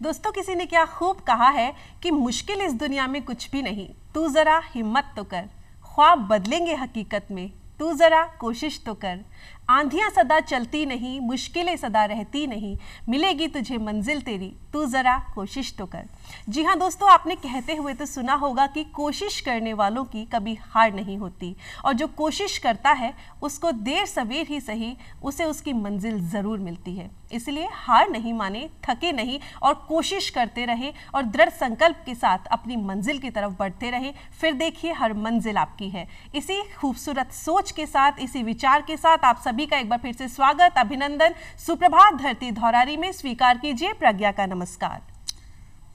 दोस्तों, किसी ने क्या खूब कहा है कि मुश्किल इस दुनिया में कुछ भी नहीं, तू जरा हिम्मत तो कर, ख्वाब बदलेंगे हकीकत में, तू जरा कोशिश तो कर। आंधियां सदा चलती नहीं, मुश्किलें सदा रहती नहीं, मिलेगी तुझे मंजिल तेरी, तू जरा कोशिश तो कर। जी हाँ दोस्तों, आपने कहते हुए तो सुना होगा कि कोशिश करने वालों की कभी हार नहीं होती, और जो कोशिश करता है उसको देर सवेर ही सही उसे उसकी मंजिल ज़रूर मिलती है। इसलिए हार नहीं माने, थके नहीं और कोशिश करते रहे और दृढ़ संकल्प के साथ अपनी मंजिल की तरफ बढ़ते रहे। फिर देखिए हर मंजिल आपकी है। इसी खूबसूरत सोच के साथ, इसी विचार के साथ आप सभी का एक बार फिर से स्वागत, अभिनंदन। सुप्रभात धरती धौरारी में स्वीकार कीजिए प्रज्ञा का नमस्कार।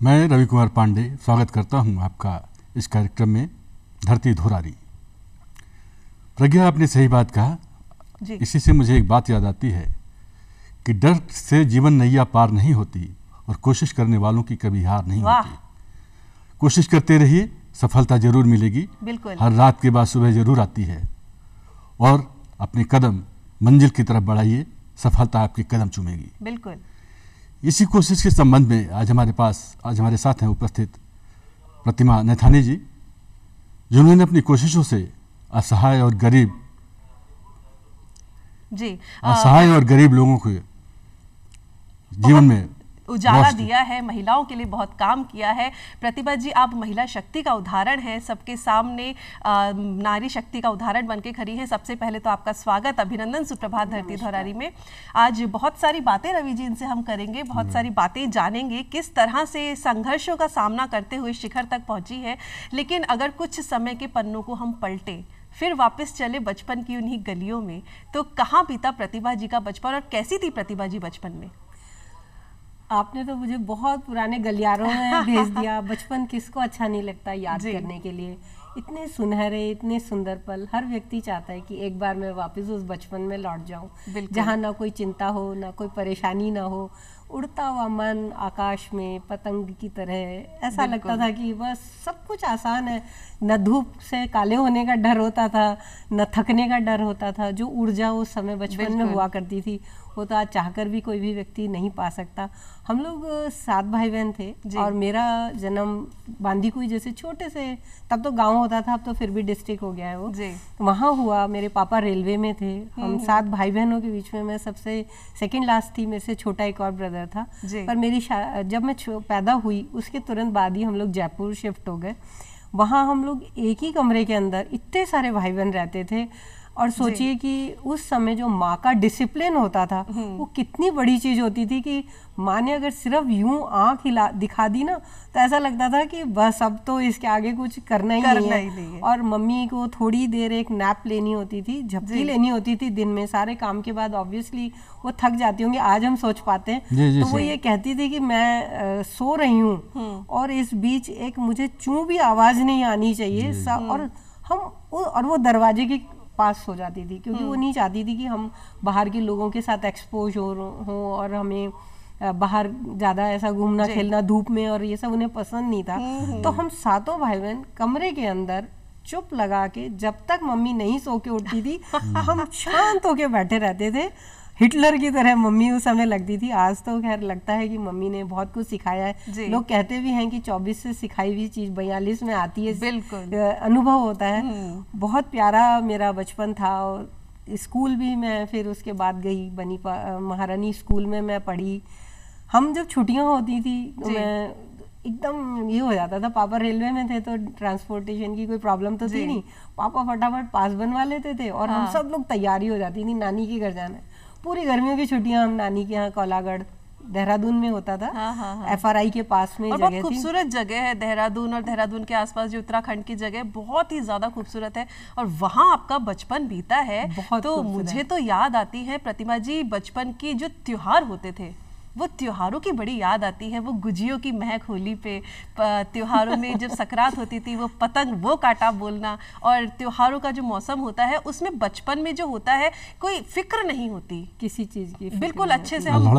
मैं रवि कुमार पांडे स्वागत करता हूं आपका इस कार्यक्रम में धरती धौरारी। प्रज्ञा, आपने सही बात कहा जी। इसी से मुझे एक बात याद आती है कि डर से जीवन नैया पार नहीं होती और कोशिश करने वालों की कभी हार नहीं होती। कोशिश करते रहिए, सफलता जरूर मिलेगी। बिल्कुल। हर रात के बाद सुबह जरूर आती है और अपने कदम मंजिल की तरफ बढ़ाइए, सफलता आपके कदम चूमेगी। बिल्कुल। इसी कोशिश के संबंध में आज हमारे साथ हैं उपस्थित प्रतिमा नैथानी जी, जिन्होंने अपनी कोशिशों से असहाय और गरीब लोगों को जीवन में उजाला दिया है, महिलाओं के लिए बहुत काम किया है। प्रतिभा जी, आप महिला शक्ति का उदाहरण है, सबके सामने नारी शक्ति का उदाहरण बनके खड़ी है। सबसे पहले तो आपका स्वागत, अभिनंदन सुप्रभात धरती धौरारी में। आज बहुत सारी बातें रवि जी इनसे हम करेंगे, बहुत सारी बातें जानेंगे, किस तरह से संघर्षों का सामना करते हुए शिखर तक पहुंची है। लेकिन अगर कुछ समय के पन्नों को हम पलटे, फिर वापस चले बचपन की उन्हीं गलियों में, तो कहाँ बीता प्रतिभा जी का बचपन और कैसी थी प्रतिभा जी बचपन में? आपने तो मुझे बहुत पुराने गलियारों में भेज दिया। बचपन किसको अच्छा नहीं लगता याद करने के लिए। इतने सुनहरे, इतने सुंदर पल, हर व्यक्ति चाहता है कि एक बार मैं वापस उस बचपन में लौट जाऊं, जहां ना कोई चिंता हो, ना कोई परेशानी ना हो, उड़ता हुआ मन आकाश में पतंग की तरह। ऐसा लगता था कि बस सब कुछ आसान है। न धूप से काले होने का डर होता था, न थकने का डर होता था। जो ऊर्जा उस समय बचपन में हुआ करती थी, वो तो आज चाहकर भी कोई भी व्यक्ति नहीं पा सकता। हम लोग 7 भाई बहन थे और मेरा जन्म बांदीकुई जैसे छोटे से, तब तो गांव होता था, अब तो फिर भी डिस्ट्रिक्ट हो गया है वो, वहाँ हुआ। मेरे पापा रेलवे में थे। हम 7 भाई बहनों के बीच में मैं सबसे सेकंड लास्ट थी। मेरे से छोटा एक और ब्रदर था। पर मेरी जब मैं पैदा हुई उसके तुरंत बाद ही हम लोग जयपुर शिफ्ट हो गए। वहाँ हम लोग एक ही कमरे के अंदर इतने सारे भाई बहन रहते थे। और सोचिए कि उस समय जो माँ का डिसिप्लिन होता था वो कितनी बड़ी चीज होती थी कि माँ ने अगर सिर्फ यूं आंख हिला दिखा दी ना, तो ऐसा लगता था कि बस अब तो इसके आगे कुछ करना ही नहीं है। और मम्मी को थोड़ी देर एक नैप लेनी होती थी, झपकी लेनी होती थी दिन में। सारे काम के बाद ऑब्वियसली वो थक जाती होंगी, आज हम सोच पाते हैं। तो वो ये कहती थी कि मैं सो रही हूँ और इस बीच एक मुझे चूं भी आवाज नहीं आनी चाहिए। और वो दरवाजे के पास हो जाती थी, क्योंकि वो नहीं चाहती थी कि हम बाहर के लोगों के साथ एक्सपोज हो और हमें बाहर ज़्यादा ऐसा घूमना खेलना धूप में और ये सब उन्हें पसंद नहीं था। तो हम 7 भाई बहन कमरे के अंदर चुप लगा के, जब तक मम्मी नहीं सो के उठती थी, हम शांत होके बैठे रहते थे। हिटलर की तरह मम्मी उस समय लगती थी। आज तो खैर लगता है कि मम्मी ने बहुत कुछ सिखाया है। लोग कहते भी हैं कि 24 से सिखाई हुई चीज 42 में आती है। बिल्कुल अनुभव होता है। बहुत प्यारा मेरा बचपन था। और स्कूल भी मैं फिर उसके बाद गई, बनी महारानी स्कूल में मैं पढ़ी। हम जब छुट्टियां होती थी तो मैं एकदम ये हो जाता था, पापा रेलवे में थे तो ट्रांसपोर्टेशन की कोई प्रॉब्लम तो थी नहीं, पापा फटाफट पास बनवा लेते थे और हम सब लोग तैयारी हो जाती थी नानी के घर जाना है। पूरी गर्मियों की छुट्टियां हम नानी के यहाँ कोलागढ़ देहरादून में होता था। FRI के पास में जगह थी। बहुत खूबसूरत जगह है देहरादून, और देहरादून के आसपास जो उत्तराखंड की जगह बहुत ही ज्यादा खूबसूरत है, और वहाँ आपका बचपन बीता है। तो मुझे तो याद आती है प्रतिमा जी, बचपन की जो त्योहार होते थे वो त्योहारों की बड़ी याद आती है। वो गुजियों की महक होली पे, त्योहारों में जब सकरात होती थी, वो पतंग वो काटा बोलना, और त्योहारों का जो मौसम होता है उसमें बचपन में जो होता है कोई फिक्र नहीं होती किसी चीज की। बिल्कुल अच्छे से हम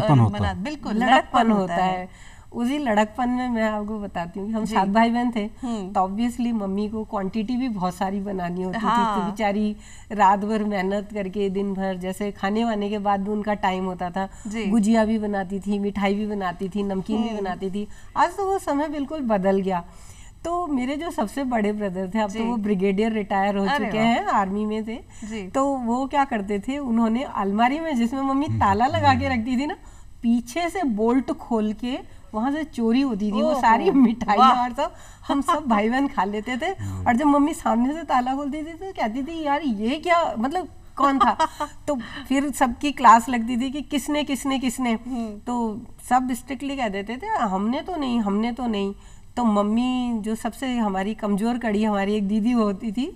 बिल्कुल लड़कपन होता है। उसी लड़कपन में मैं आपको बताती हूँ कि हम 7 भाई बहन थे, तो ऑब्वियसली मम्मी को क्वांटिटी भी बहुत सारी बनानी होती थी, तो बेचारी रात भर मेहनत करके दिन भर, जैसे खाने वाने के बाद भी उनका टाइम होता था, गुजिया भी बनाती थी, मिठाई भी बनाती थी, नमकीन भी बनाती थी। आज तो वो समय बिल्कुल बदल गया। तो मेरे जो सबसे बड़े ब्रदर थे, अब तो वो ब्रिगेडियर रिटायर हो चुके हैं, आर्मी में थे, तो वो क्या करते थे, उन्होंने अलमारी में जिसमें मम्मी ताला लगा के रखती थी ना, पीछे से बोल्ट खोल के वहां से चोरी होती थी वो सारी मिठाई और सब, हम सब भाई बहन खा लेते थे। और जब मम्मी सामने से ताला खोलती थी तो कहती थी यार ये क्या, मतलब कौन था? तो फिर सबकी क्लास लगती थी कि किसने किसने किसने, तो सब स्ट्रिक्टली कह देते थे हमने तो नहीं, हमने तो नहीं। तो मम्मी जो सबसे हमारी कमजोर कड़ी, हमारी एक दीदी होती थी,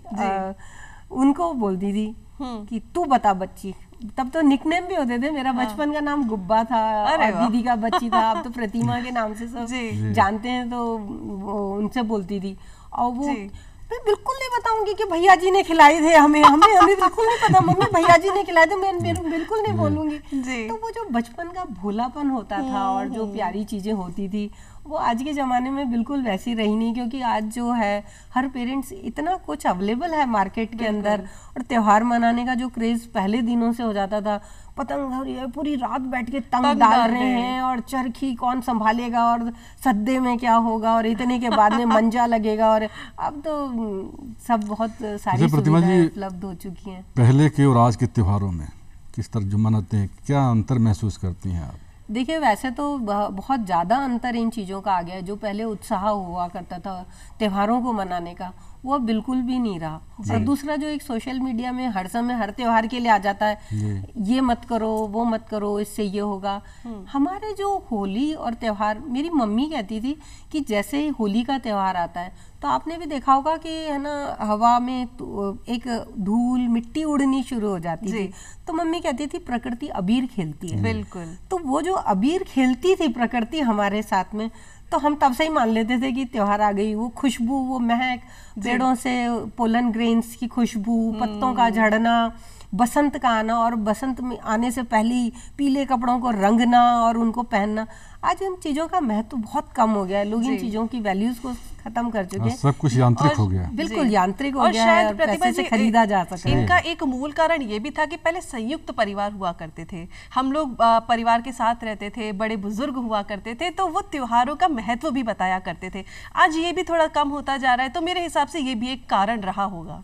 उनको बोलती थी कि तू बता बच्ची। तब तो निकनेम भी होते थे, मेरा बचपन का नाम गुब्बा था और दीदी का बच्ची था, अब तो प्रतिमा के नाम से सब जानते हैं, तो उनसे बोलती थी। और वो मैं बिल्कुल नहीं बताऊंगी कि भैया जी ने खिलाई थे हमें बिल्कुल नहीं पता, मम्मी भैया जी ने खिलाए थे, मैं बिल्कुल नहीं बोलूंगी। तो वो जो बचपन का भोलापन होता था और जो प्यारी चीजें होती थी, वो आज के ज़माने में बिल्कुल वैसी रही नहीं, क्योंकि आज जो है हर पेरेंट्स, इतना कुछ अवेलेबल है मार्केट के अंदर, और त्योहार मनाने का जो क्रेज पहले दिनों से हो जाता था, पतंग ये पूरी रात बैठ के तंग डाल रहे हैं, और चरखी कौन संभालेगा, और सद्दे में क्या होगा, और इतने के बाद में मंजा लगेगा, और अब तो सब बहुत सारी सुविधाएं उपलब्ध हो चुकी हैं। पहले के और आज के त्योहारों में किस तरह जो मनाते हैं, क्या अंतर महसूस करती हैं आप? देखिए, वैसे तो बहुत ज़्यादा अंतर इन चीज़ों का आ गया है। जो पहले उत्साह हुआ करता था त्योहारों को मनाने का, वो अब बिल्कुल भी नहीं रहा। और दूसरा, जो एक सोशल मीडिया में हर समय हर त्योहार के लिए आ जाता है, ये मत करो, वो मत करो, इससे ये होगा। हमारे जो होली और त्योहार, मेरी मम्मी कहती थी कि जैसे ही होली का त्योहार आता है, तो आपने भी देखा होगा कि है ना, हवा में एक धूल मिट्टी उड़नी शुरू हो जाती थी, तो मम्मी कहती थी प्रकृति अबीर खेलती है। बिल्कुल। तो वो जो अबीर खेलती थी प्रकृति हमारे साथ में, तो हम तब से ही मान लेते थे कि त्योहार आ गई। वो खुशबू, वो महक, पेड़ों से पोलन ग्रेन्स की खुशबू, पत्तों का झड़ना, बसंत का आना, और बसंत में आने से पहले पीले कपड़ों को रंगना और उनको पहनना। आज इन चीजों का महत्व बहुत कम हो गया है, लोग इन चीजों की वैल्यूज को खत्म कर चुके हैं, सब कुछ यांत्रिक हो गया, बिल्कुल यांत्रिक हो गया है, और पैसे से खरीदा जा सकता है। इनका एक मूल कारण ये भी था कि पहले संयुक्त परिवार हुआ करते थे, हम लोग परिवार के साथ रहते थे, बड़े बुजुर्ग हुआ करते थे, तो वो त्योहारों का महत्व भी बताया करते थे। आज ये भी थोड़ा कम होता जा रहा है, तो मेरे हिसाब से ये भी एक कारण रहा होगा।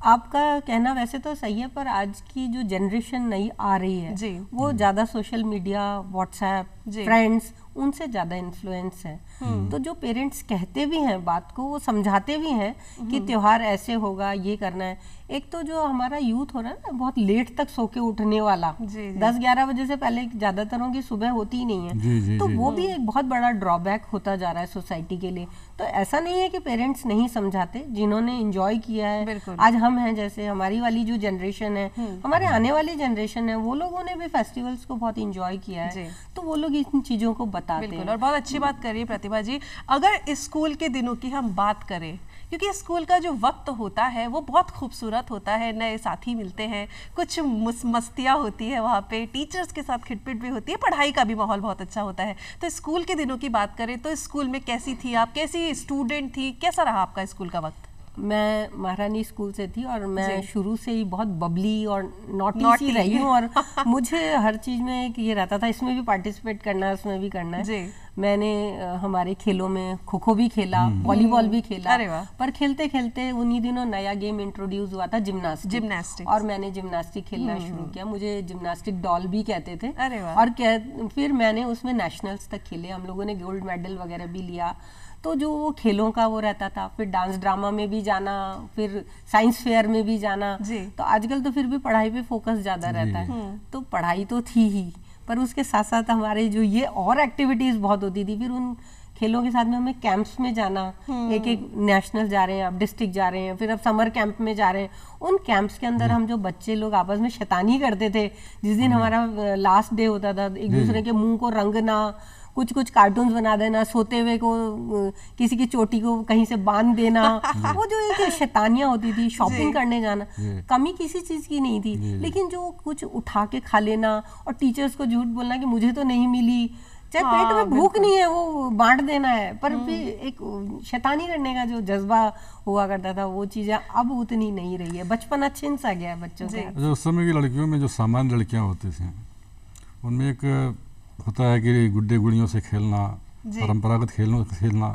आपका कहना वैसे तो सही है, पर आज की जो जनरेशन नई आ रही है, वो ज़्यादा सोशल मीडिया, व्हाट्सएप, फ्रेंड्स, उनसे ज़्यादा इन्फ्लुएंस है। तो जो पेरेंट्स कहते भी हैं बात को, वो समझाते भी हैं कि त्योहार ऐसे होगा, ये करना है। एक तो जो हमारा यूथ हो रहा है ना, बहुत लेट तक सो के उठने वाला, 10-11 बजे से पहले ज़्यादातरों की सुबह होती ही नहीं है, तो वो भी एक बहुत बड़ा ड्रॉबैक होता जा रहा है सोसाइटी के लिए। तो ऐसा नहीं है कि पेरेंट्स नहीं समझाते, जिन्होंने एंजॉय किया है, आज हम हैं, जैसे हमारी वाली जो जनरेशन है, हमारे आने वाली जनरेशन है, वो लोगों ने भी फेस्टिवल्स को बहुत एंजॉय किया है, तो वो लोग इन चीज़ों को बताते हैं। और बहुत अच्छी बात करिए प्रतिभा जी। अगर स्कूल के दिनों की हम बात करें, क्योंकि स्कूल का जो वक्त होता है वो बहुत खूबसूरत होता है, नए साथी मिलते हैं, कुछ मस्तियाँ होती है वहाँ पे, टीचर्स के साथ खिटपिट भी होती है, पढ़ाई का भी माहौल बहुत अच्छा होता है। तो स्कूल के दिनों की बात करें तो स्कूल में कैसी थी आप, कैसी स्टूडेंट थी, कैसा रहा आपका स्कूल का वक्त? मैं महारानी स्कूल से थी, और मैं शुरू से ही बहुत बबली और नॉटी सी रही हूँ, और मुझे हर चीज़ में एक ये रहता था, इसमें भी पार्टिसिपेट करना है, उसमें भी करना है। मैंने हमारे खेलों में खो खो भी खेला, वॉलीबॉल भी खेला, पर खेलते खेलते उन्हीं दिनों नया गेम इंट्रोड्यूस हुआ था, जिम्नास्टिक, और मैंने जिम्नास्टिक खेलना शुरू किया। मुझे जिम्नास्टिक डॉल भी कहते थे, और फिर मैंने उसमें नेशनल्स तक खेले, हम लोगों ने गोल्ड मेडल वगैरह भी लिया। तो जो वो खेलों का वो रहता था, फिर डांस ड्रामा में भी जाना, फिर साइंस फेयर में भी जाना। तो आजकल तो फिर भी पढ़ाई पे फोकस ज़्यादा रहता है, तो पढ़ाई तो थी ही, पर उसके साथ साथ हमारे जो ये और एक्टिविटीज़ बहुत होती थी। फिर उन खेलों के साथ में हमें कैंप्स में जाना, एक एक नेशनल जा रहे हैं, अब डिस्ट्रिक्ट जा रहे हैं, फिर अब समर कैंप में जा रहे हैं। उन कैंप्स के अंदर हम जो बच्चे लोग आपस में शैतानी करते थे, जिस दिन हमारा लास्ट डे होता था, एक दूसरे के मुंह को रंगना, कुछ कुछ कार्टून्स बना देना, सोते हुए को किसी की चोटी को कहीं से बांध देना, वो जो एक शैतानियाँ होती थी, शॉपिंग करने जाना, कमी किसी चीज़ की नहीं थी, लेकिन जो कुछ उठा के खा लेना और टीचर्स को झूठ बोलना कि मुझे तो नहीं मिली, चाहे पेट में भूख नहीं है, वो बांट देना है, पर भी एक शैतानी करने का जो जज्बा हुआ करता था, वो चीजें अब उतनी नहीं रही है। बचपना छिन सा गया है बच्चों के। जो उस समय की लड़कियों में जो सामान्य लड़कियां होती थी, उनमें एक होता है कि गुड्डे गुड़ियों से खेलना, परंपरागत खेलना,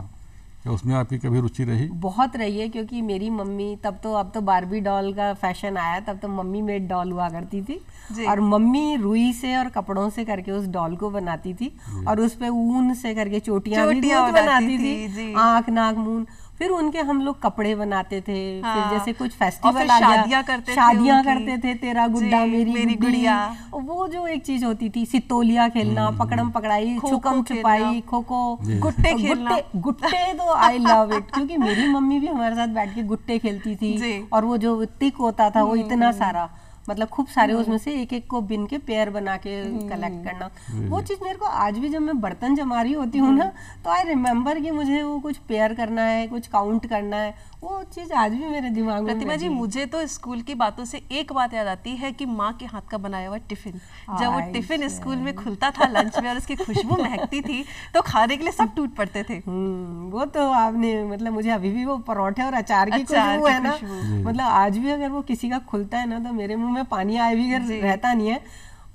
क्या उसमें आपकी कभी रुचि रही? बहुत रही है, क्योंकि मेरी मम्मी अब तो बारबी डॉल का फैशन आया, तब तो मम्मी मेड डॉल हुआ करती थी, और मम्मी रुई से और कपड़ों से करके उस डॉल को बनाती थी, और उस पे ऊन से करके चोटियां भी बनाती थी, आंख नाक मुंह। फिर उनके हम लोग कपड़े बनाते थे। फिर जैसे कुछ फेस्टिवल आ गया, शादियां करते थे, तेरा गुड्डा मेरी गुड़िया, वो जो एक चीज होती थी, सितोलिया खेलना, पकड़म पकड़ाई, छुकम छुपाई, खो खो, गुट्टे खेलना। गुट्टे तो आई लव इट, क्योंकि मेरी मम्मी भी हमारे साथ बैठ के गुट्टे खेलती थी, और वो जो टिक होता था वो इतना सारा, मतलब खूब सारे उसमें से एक एक को बिन के पेयर बना के कलेक्ट करना। वो चीज मेरे को आज भी जब मैं बर्तन जमा रही होती हूँ ना, तो आई रिमेम्बर कि मुझे वो कुछ पेयर करना है, कुछ काउंट करना है, वो चीज आज भी मेरे दिमाग में। प्रतिमा जी, मुझे तो स्कूल की बातों से एक बात याद आती है कि माँ के हाथ का बनाया हुआ टिफिन, जब वो टिफिन स्कूल में खुलता था लंच में और उसकी खुशबू महकती थी, तो खाने के लिए सब टूट पड़ते थे। वो तो आपने, मतलब मुझे अभी भी वो परोठे और अचार की खुशबू है ना, मतलब आज भी अगर वो किसी का खुलता है ना, तो मेरे मुंह में पानी आए भी रहता नहीं है।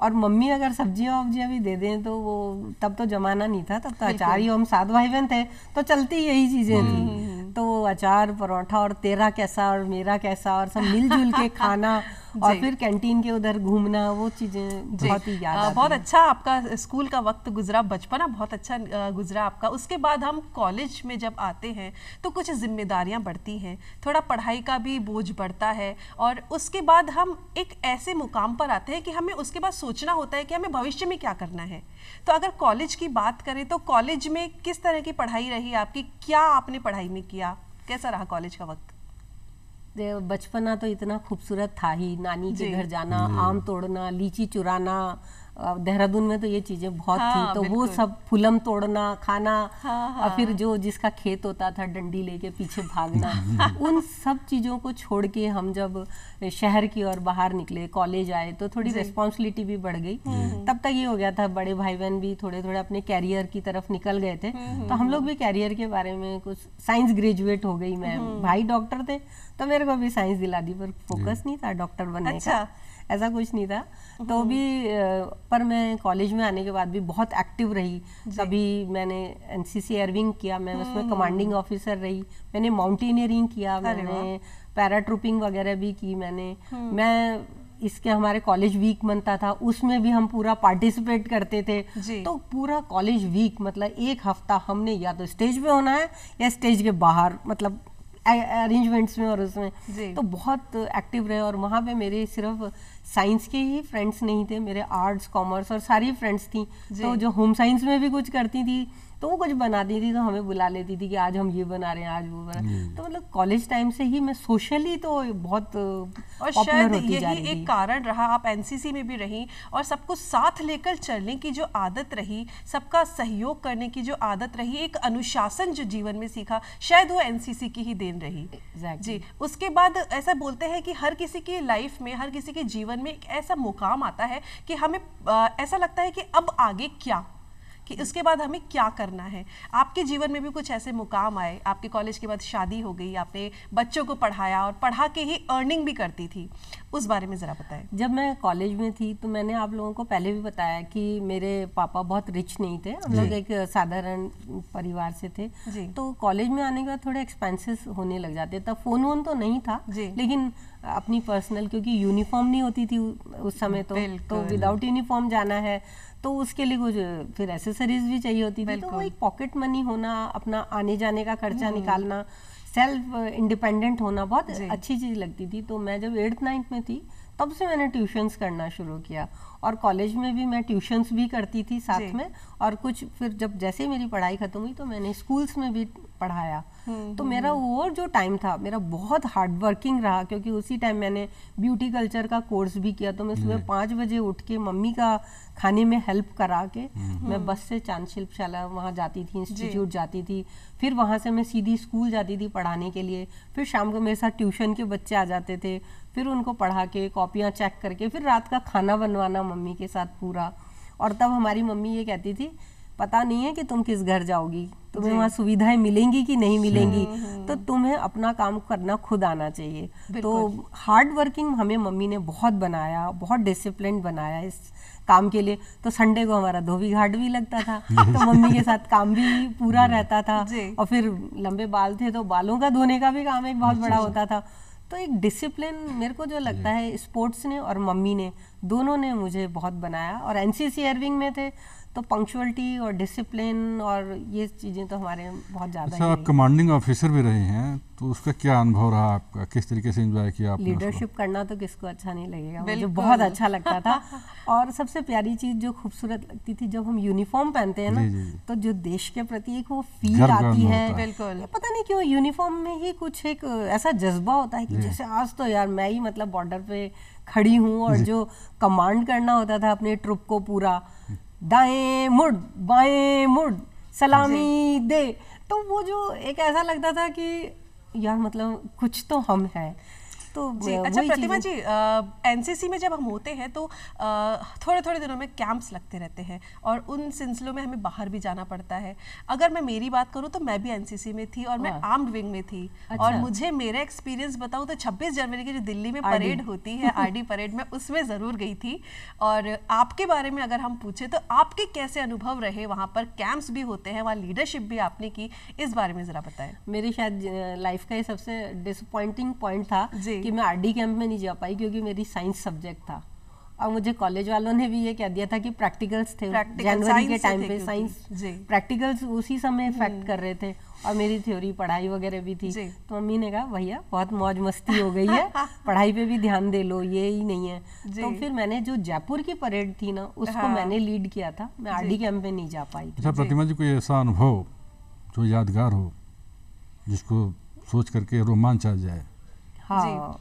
और मम्मी अगर सब्जियां वब्जियां भी दे दें, तो वो तब तो जमाना नहीं था, तब तो अचार ही, हम 7 भाई बहन थे तो चलती यही चीजें थी, तो वो अचार परोठा और तेरा कैसा और मेरा कैसा, और सब मिलजुल के खाना, और फिर कैंटीन के उधर घूमना, वो चीजें बहुत ही याद आती बहुत अच्छा आपका स्कूल का वक्त गुजरा, बचपना बहुत अच्छा गुजरा आपका। उसके बाद हम कॉलेज में जब आते हैं तो कुछ जिम्मेदारियां बढ़ती हैं, थोड़ा पढ़ाई का भी बोझ बढ़ता है, और उसके बाद हम एक ऐसे मुकाम पर आते हैं कि हमें उसके बाद सोचना होता है कि हमें भविष्य में क्या करना है। तो अगर कॉलेज की बात करें तो कॉलेज में किस तरह की पढ़ाई रही आपकी, क्या आपने पढ़ाई में किया, कैसा रहा कॉलेज का वक्त? बचपना तो इतना खूबसूरत था ही, नानी के घर जाना, आम तोड़ना, लीची चुराना, देहरादून में तो ये चीजें बहुत थी, तो वो सब फुलम तोड़ना, खाना, और फिर जो जिसका खेत होता था डंडी लेके पीछे भागना, उन सब चीजों को छोड़ के हम जब शहर की ओर बाहर निकले, कॉलेज आए, तो थोड़ी रिस्पॉन्सिबिलिटी भी बढ़ गई। तब तक ये हो गया था, बड़े भाई बहन भी थोड़े थोड़े अपने कैरियर की तरफ निकल गए थे, तो हम लोग भी कैरियर के बारे में कुछ, साइंस ग्रेजुएट हो गई मैं, भाई डॉक्टर थे तो मेरे को भी साइंस दिला दी, पर फोकस नहीं था डॉक्टर बनने का, ऐसा कुछ नहीं था। तो भी पर मैं कॉलेज में आने के बाद भी बहुत एक्टिव रही। कभी मैंने एनसीसी एयरविंग किया, मैं उसमें कमांडिंग ऑफिसर रही, मैंने माउंटेनियरिंग किया, मैंने पैराट्रूपिंग वगैरह भी की मैंने। मैं इसके हमारे कॉलेज वीक बनता था, उसमें भी हम पूरा पार्टिसिपेट करते थे। तो पूरा कॉलेज वीक मतलब एक हफ्ता हमने या तो स्टेज पे होना है या स्टेज के बाहर, मतलब अरेंजमेंट्स में और उसमें, तो बहुत एक्टिव रहे। और वहाँ पे मेरे सिर्फ साइंस के ही फ्रेंड्स नहीं थे, मेरे आर्ट्स कॉमर्स और सारी फ्रेंड्स थी, तो जो होम साइंस में भी कुछ करती थी तो वो कुछ बनाती थी, तो हमें बुला लेती थी कि आज हम ये बना रहे हैं, आज वो बना। तो मतलब कॉलेज टाइम से ही मैं सोशली तो बहुत और शायद यही एक कारण रहा, आप एनसीसी में भी रही और सबको साथ लेकर चलने की जो आदत रही, सबका सहयोग करने की जो आदत रही, एक अनुशासन जो जीवन में सीखा, शायद वो एनसीसी की ही देन रही। जी, उसके बाद ऐसा बोलते हैं कि हर किसी की लाइफ में, हर किसी के जीवन में एक ऐसा मुकाम आता है कि हमें ऐसा लगता है कि अब आगे क्या, कि उसके बाद हमें क्या करना है। आपके जीवन में भी कुछ ऐसे मुकाम आए, आपके कॉलेज के बाद शादी हो गई, आपने बच्चों को पढ़ाया और पढ़ा के ही अर्निंग भी करती थी, उस बारे में ज़रा बताएं। जब मैं कॉलेज में थी तो मैंने आप लोगों को पहले भी बताया कि मेरे पापा बहुत रिच नहीं थे, हम लोग एक साधारण परिवार से थे। तो कॉलेज में आने के बाद थोड़े एक्सपेंसेस होने लग जाते, तब फोन वोन तो नहीं था, लेकिन अपनी पर्सनल, क्योंकि यूनिफॉर्म नहीं होती थी उस समय, तो विदाउट यूनिफॉर्म जाना है, तो उसके लिए कुछ फिर एसेसरीज भी चाहिए होती थी, तो वो एक पॉकेट मनी होना, अपना आने जाने का खर्चा निकालना, सेल्फ इंडिपेंडेंट होना बहुत अच्छी चीज़ लगती थी। तो मैं जब 8th 9th में थी तब से मैंने ट्यूशन्स करना शुरू किया, और कॉलेज में भी मैं ट्यूशन्स भी करती थी साथ में, और कुछ फिर जब जैसे मेरी पढ़ाई खत्म हुई तो मैंने स्कूल्स में भी पढ़ाया। तो मेरा वो जो टाइम था मेरा बहुत हार्ड वर्किंग रहा, क्योंकि उसी टाइम मैंने ब्यूटी कल्चर का कोर्स भी किया। तो मैं सुबह 5 बजे उठ के मम्मी का खाने में हेल्प करा के मैं बस से चांद शिल्पशाला वहाँ जाती थी, इंस्टीट्यूट जाती थी, फिर वहाँ से मैं सीधी स्कूल जाती थी पढ़ाने के लिए। फिर शाम को मेरे साथ ट्यूशन के बच्चे आ जाते थे, फिर उनको पढ़ा के कॉपियाँ चेक करके फिर रात का खाना बनवाना मम्मी के साथ पूरा। और तब हमारी मम्मी ये कहती थी, पता नहीं है कि तुम किस घर जाओगी, तुम्हें वहाँ सुविधाएं मिलेंगी कि नहीं मिलेंगी, तो तुम्हें अपना काम करना खुद आना चाहिए। तो हार्ड वर्किंग हमें मम्मी ने बहुत बनाया, बहुत डिसिप्लिन बनाया इस काम के लिए। तो संडे को हमारा धोबी घाट भी लगता था तो मम्मी के साथ काम भी पूरा रहता था। और फिर लंबे बाल थे तो बालों का धोने का भी काम एक बहुत बड़ा होता था। तो एक डिसिप्लिन मेरे को जो लगता है स्पोर्ट्स ने और मम्मी ने दोनों ने मुझे बहुत बनाया। और एनसीसी एयरविंग में थे तो पंक्चुअलिटी और डिसिप्लिन और ये चीज़ें तो हमारे बहुत ज़्यादा। अच्छा, आप कमांडिंग ऑफिसर भी रहे हैं तो उसका क्या अनुभव रहा आपका, किस तरीके से एंजॉय किया आपने? लीडरशिप करना तो किसको अच्छा नहीं लगेगा, मुझे बहुत अच्छा लगता था। और सबसे प्यारी चीज़ जो खूबसूरत लगती थी जब हम यूनिफॉर्म पहनते हैं ना, तो जो देश के प्रति एक वो फील आती है। बिल्कुल, पता नहीं क्यों यूनिफॉर्म में ही कुछ एक ऐसा जज्बा होता है कि जैसे आज तो यार मैं ही मतलब बॉर्डर पे खड़ी हूँ। और जो कमांड करना होता था अपने ट्रुप को पूरा, दाएं मुड़ बाएं मुड़ सलामी दे, तो वो जो एक ऐसा लगता था कि यार मतलब कुछ तो हम हैं। तो अच्छा प्रतिमा जी, एनसीसी में जब हम होते हैं तो थोड़े थोड़े दिनों में कैंप्स लगते रहते हैं और उन सिलसिलों में हमें बाहर भी जाना पड़ता है। अगर मैं मेरी बात करूं तो मैं भी एनसीसी में थी और मैं आर्म्ड विंग में थी। अच्छा। और मुझे मेरा एक्सपीरियंस बताऊं तो 26 जनवरी की जो दिल्ली में परेड होती है, आरडी परेड में, उसमें ज़रूर गई थी। और आपके बारे में अगर हम पूछे तो आपके कैसे अनुभव रहे? वहाँ पर कैंप्स भी होते हैं, वहाँ लीडरशिप भी आपने की, इस बारे में ज़रा बताएं। मेरी शायद लाइफ का ये सबसे डिसअपॉइंटिंग पॉइंट था कि मैं आरडी कैंप में नहीं जा पाई क्योंकि मेरी साइंस सब्जेक्ट था। और मुझे कॉलेज वालों ने भी ये कह दिया था कि प्रैक्टिकल्स थे, जनवरी के टाइम पे साइंस प्रैक्टिकल्स उसी समय इफेक्ट कर रहे थे और मेरी थ्योरी पढ़ाई वगैरह भी थी। तो मम्मी ने कहा भैया बहुत मौज मस्ती हो गई है, पढ़ाई पे भी ध्यान दे लो, ये ही नहीं है। तो फिर मैंने जो जयपुर की परेड थी ना उसको मैंने लीड किया था, मैं आरडी कैंप में नहीं जा पाई। अच्छा प्रतिमा जी, कोई ऐसा अनुभव जो यादगार हो जिसको सोच करके रोमांच आ जाए? हाँ,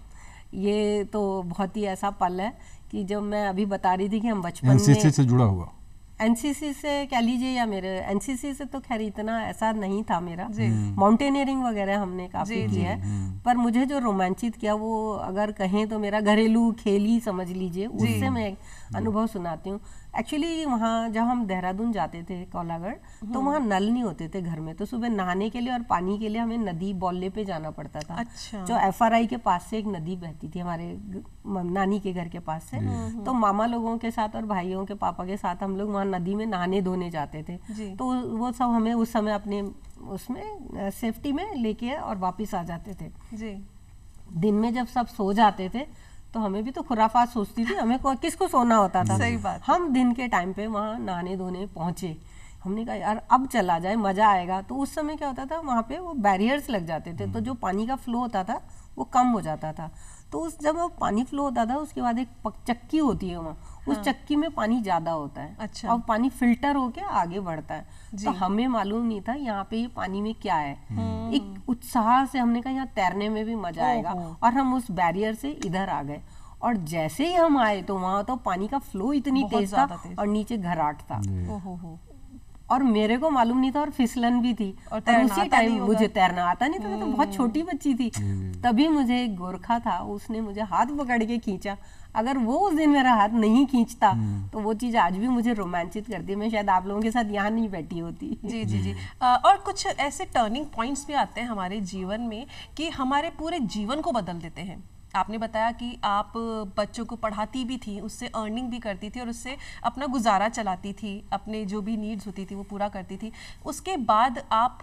ये तो बहुत ही ऐसा पल है कि जब मैं अभी बता रही थी कि हम बचपन में एनसीसी से जुड़ा हुआ, एनसीसी से कह लीजिए या मेरे एनसीसी से तो खैर इतना ऐसा नहीं था मेरा, माउंटेनियरिंग वगैरह हमने काफ़ी की है। पर मुझे जो रोमांचित किया वो अगर कहें तो मेरा घरेलू खेल ही समझ लीजिए, उससे मैं अनुभव सुनाती हूँ। एक्चुअली वहाँ जब हम देहरादून जाते थे कौलागढ़, तो वहाँ नल नहीं होते थे घर में, तो सुबह नहाने के लिए और पानी के लिए हमें नदी बौले पे जाना पड़ता था। अच्छा। जो एफआरआई के पास से एक नदी बहती थी हमारे नानी के घर के पास से, तो मामा लोगों के साथ और भाइयों के पापा के साथ हम लोग वहाँ नदी में नहाने धोने जाते थे। तो वो सब हमें उस समय अपने उसमें सेफ्टी में लेके और वापिस आ जाते थे। दिन में जब सब सो जाते थे तो हमें भी तो खुराफात सोचती थी, हमें किसको सोना होता था। सही बात। हम दिन के टाइम पे वहाँ नहाने धोने पहुँचे, हमने कहा यार अब चला जाए, मज़ा आएगा। तो उस समय क्या होता था वहाँ पे वो बैरियर्स लग जाते थे, तो जो पानी का फ्लो होता था वो कम हो जाता था। तो उस जब वो पानी फ्लो होता था उसके बाद एक चक्की होती है वहाँ, उस चक्की में पानी ज़्यादा होता है। अच्छा। और पानी फिल्टर होके आगे बढ़ता है। तो हमें मालूम नहीं था यहाँ पे ये पानी में क्या है। एक उत्साह से हमने कहा यहाँ तैरने में भी मजा आएगा, और हम उस बैरियर से इधर आ गए। और जैसे ही हम आए तो वहाँ तो पानी का फ्लो इतनी तेज था और नीचे घराट था, और मेरे को मालूम नहीं था, और फिसलन भी थी। और उसी टाइम मुझे तैरना आता नहीं था, मैं तो बहुत छोटी बच्ची थी। तभी मुझे एक गोरखा था, उसने मुझे हाथ पकड़ के खींचा। अगर वो उस दिन मेरा हाथ नहीं खींचता तो वो चीज़ आज भी मुझे रोमांचित करती है, मैं शायद आप लोगों के साथ यहाँ नहीं बैठी होती। जी जी जी। और कुछ ऐसे टर्निंग पॉइंट्स भी आते हैं हमारे जीवन में कि हमारे पूरे जीवन को बदल देते हैं। आपने बताया कि आप बच्चों को पढ़ाती भी थी, उससे अर्निंग भी करती थी और उससे अपना गुजारा चलाती थी, अपने जो भी नीड्स होती थी वो पूरा करती थी। उसके बाद आप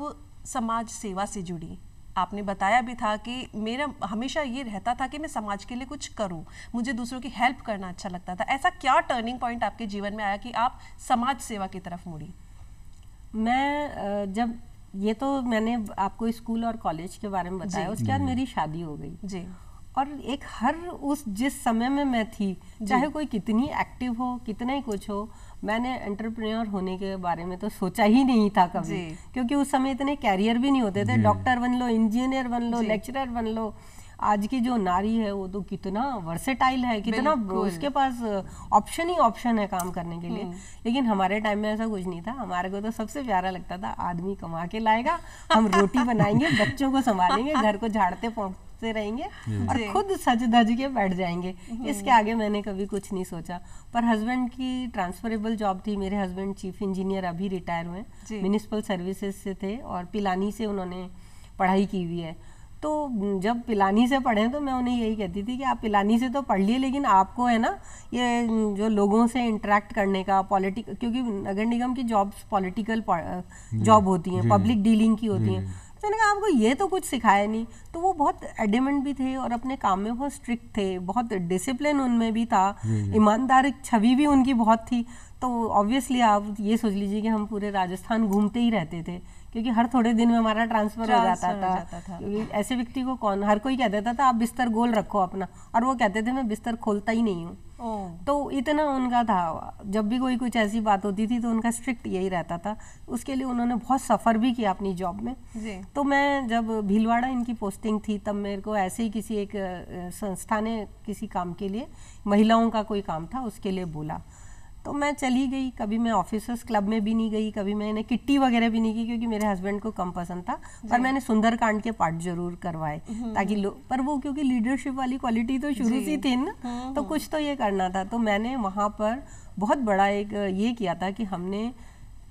समाज सेवा से जुड़ी। आपने बताया भी था कि मेरा हमेशा ये रहता था कि मैं समाज के लिए कुछ करूं, मुझे दूसरों की हेल्प करना अच्छा लगता था। ऐसा क्या टर्निंग पॉइंट आपके जीवन में आया कि आप समाज सेवा की तरफ मुड़ी? मैं जब ये तो मैंने आपको स्कूल और कॉलेज के बारे में बताया, उसके बाद मेरी शादी हो गई जी। और एक हर उस जिस समय में मैं थी, चाहे कोई कितनी एक्टिव हो, कितना ही कुछ हो, मैंने एंटरप्रेन्योर होने के बारे में तो सोचा ही नहीं था कभी, क्योंकि उस समय इतने कैरियर भी नहीं होते थे। डॉक्टर बन लो, इंजीनियर बन लो, लेक्चरर बन लो। आज की जो नारी है वो तो कितना वर्सेटाइल है, कितना उसके पास ऑप्शन ही ऑप्शन है काम करने के लिए। लेकिन हमारे टाइम में ऐसा कुछ नहीं था। हमारे को तो सबसे प्यारा लगता था आदमी कमा के लाएगा, हम रोटी बनाएंगे, बच्चों को संभालेंगे, घर को झाड़ते हंसते रहेंगे और खुद सज धज के बैठ जाएंगे। इसके आगे मैंने कभी कुछ नहीं सोचा। पर हस्बैंड की ट्रांसफरेबल जॉब थी। मेरे हस्बैंड चीफ इंजीनियर अभी रिटायर हुए, म्यूनिसिपल सर्विसेज से थे और पिलानी से उन्होंने पढ़ाई की हुई है। तो जब पिलानी से पढ़े तो मैं उन्हें यही कहती थी कि आप पिलानी से तो पढ़ लिए, लेकिन आपको है ना ये जो लोगों से इंटरेक्ट करने का, क्योंकि नगर निगम की जॉब्स पॉलिटिकल जॉब होती हैं, पब्लिक डीलिंग की होती हैं। तो मैंने कहा आपको ये तो कुछ सिखाया नहीं। तो वो बहुत एडमेंट भी थे और अपने काम में बहुत स्ट्रिक्ट थे, बहुत डिसिप्लिन उनमें भी था, ईमानदार छवि भी उनकी बहुत थी। तो ऑब्वियसली आप ये सोच लीजिए कि हम पूरे राजस्थान घूमते ही रहते थे, क्योंकि हर थोड़े दिन में हमारा ट्रांसफर हो जाता था। क्योंकि ऐसे व्यक्ति को कौन, हर कोई कह देता था आप बिस्तर गोल रखो अपना, और वो कहते थे मैं बिस्तर खोलता ही नहीं हूँ। तो इतना उनका था, जब भी कोई कुछ ऐसी बात होती थी तो उनका स्ट्रिक्ट यही रहता था। उसके लिए उन्होंने बहुत सफ़र भी किया अपनी जॉब में। तो मैं जब भीलवाड़ा इनकी पोस्टिंग थी तब मेरे को ऐसे ही किसी एक संस्था ने किसी काम के लिए, महिलाओं का कोई काम था, उसके लिए बोला। तो मैं चली गई। कभी मैं ऑफिसर्स क्लब में भी नहीं गई, कभी मैंने किट्टी वगैरह भी नहीं की, क्योंकि मेरे हस्बैंड को कम पसंद था। पर मैंने सुंदरकांड के पार्ट जरूर करवाए ताकि लोग, पर वो क्योंकि लीडरशिप वाली क्वालिटी तो शुरू से थी ना, तो कुछ तो ये करना था। तो मैंने वहाँ पर बहुत बड़ा एक ये किया था कि हमने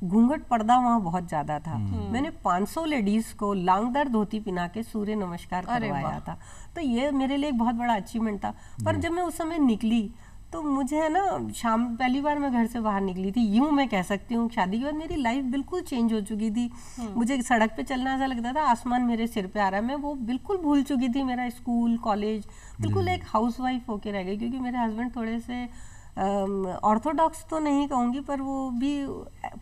घूंघट पर्दा वहाँ बहुत ज़्यादा था। मैंने 500 लेडीज़ को लांगदार धोती पिना के सूर्य नमस्कार करवाया था। तो ये मेरे लिए एक बहुत बड़ा अचीवमेंट था। पर जब मैं उस समय निकली तो मुझे है ना, शाम पहली बार मैं घर से बाहर निकली थी, यूँ मैं कह सकती हूँ। शादी के बाद मेरी लाइफ बिल्कुल चेंज हो चुकी थी। मुझे सड़क पे चलना ऐसा लगता था आसमान मेरे सिर पे आ रहा है। मैं वो बिल्कुल भूल चुकी थी, मेरा स्कूल कॉलेज, बिल्कुल एक हाउसवाइफ होके रह गई। क्योंकि मेरे हस्बैंड थोड़े से ऑर्थोडॉक्स तो नहीं कहूँगी, पर वो भी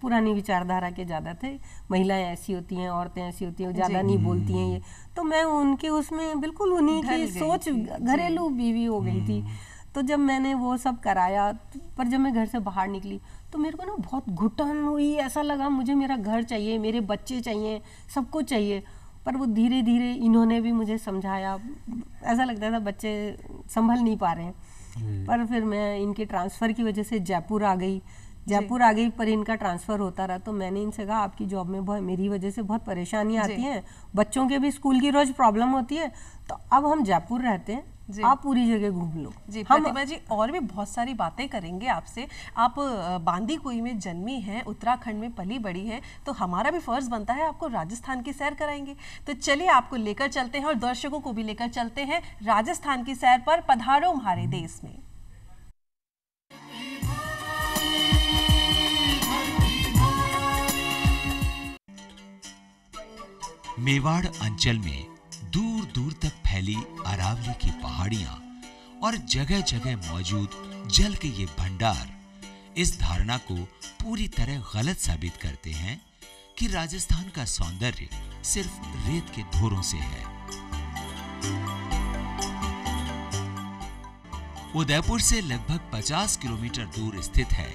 पुरानी विचारधारा के ज़्यादा थे। महिलाएं ऐसी होती हैं, औरतें ऐसी होती हैं, ज़्यादा नहीं बोलती हैं ये। तो मैं उनके उसमें बिल्कुल उन्हीं की सोच, घरेलू बीवी हो गई थी। तो जब मैंने वो सब कराया, पर जब मैं घर से बाहर निकली तो मेरे को ना बहुत घुटन हुई। ऐसा लगा मुझे मेरा घर चाहिए, मेरे बच्चे चाहिए, सब कुछ चाहिए। पर वो धीरे धीरे इन्होंने भी मुझे समझाया। ऐसा लगता था बच्चे संभल नहीं पा रहे हैं। पर फिर मैं इनके ट्रांसफ़र की वजह से जयपुर आ गई। पर इनका ट्रांसफ़र होता रहा। तो मैंने इनसे कहा आपकी जॉब में बहुत, मेरी वजह से बहुत परेशानी आती है, बच्चों के भी स्कूल की रोज़ प्रॉब्लम होती है। तो अब हम जयपुर रहते हैं, आप पूरी जगह घूम लो। जी प्रतिभा जी, और भी बहुत सारी बातें करेंगे आपसे। आप बांदीकुई में जन्मी हैं, उत्तराखंड में पली बड़ी हैं, तो हमारा भी फर्ज बनता है आपको राजस्थान की सैर कराएंगे। तो चलिए आपको लेकर चलते हैं और दर्शकों को भी लेकर चलते हैं राजस्थान की सैर पर। पधारो हमारे देश में। मेवाड़ अंचल में दूर दूर तक फैली अरावली की पहाड़ियां और जगह जगह मौजूद जल के ये भंडार इस धारणा को पूरी तरह गलत साबित करते हैं कि राजस्थान का सौंदर्य सिर्फ रेत के धोरों से है। उदयपुर से लगभग 50 किलोमीटर दूर स्थित है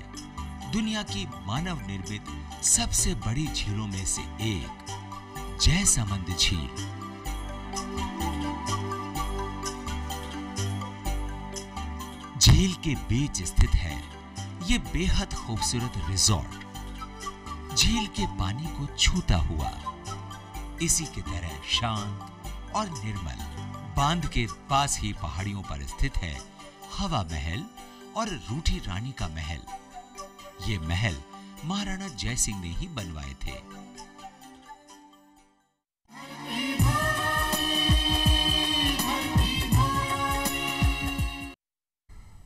दुनिया की मानव निर्मित सबसे बड़ी झीलों में से एक जयसमंद झील। झील के बीच स्थित है ये बेहद खूबसूरत रिजॉर्ट। झील के पानी को छूता हुआ इसी की तरह शांत और निर्मल बांध के पास ही पहाड़ियों पर स्थित है हवा महल और रूठी रानी का महल। ये महल महाराणा जयसिंह ने ही बनवाए थे।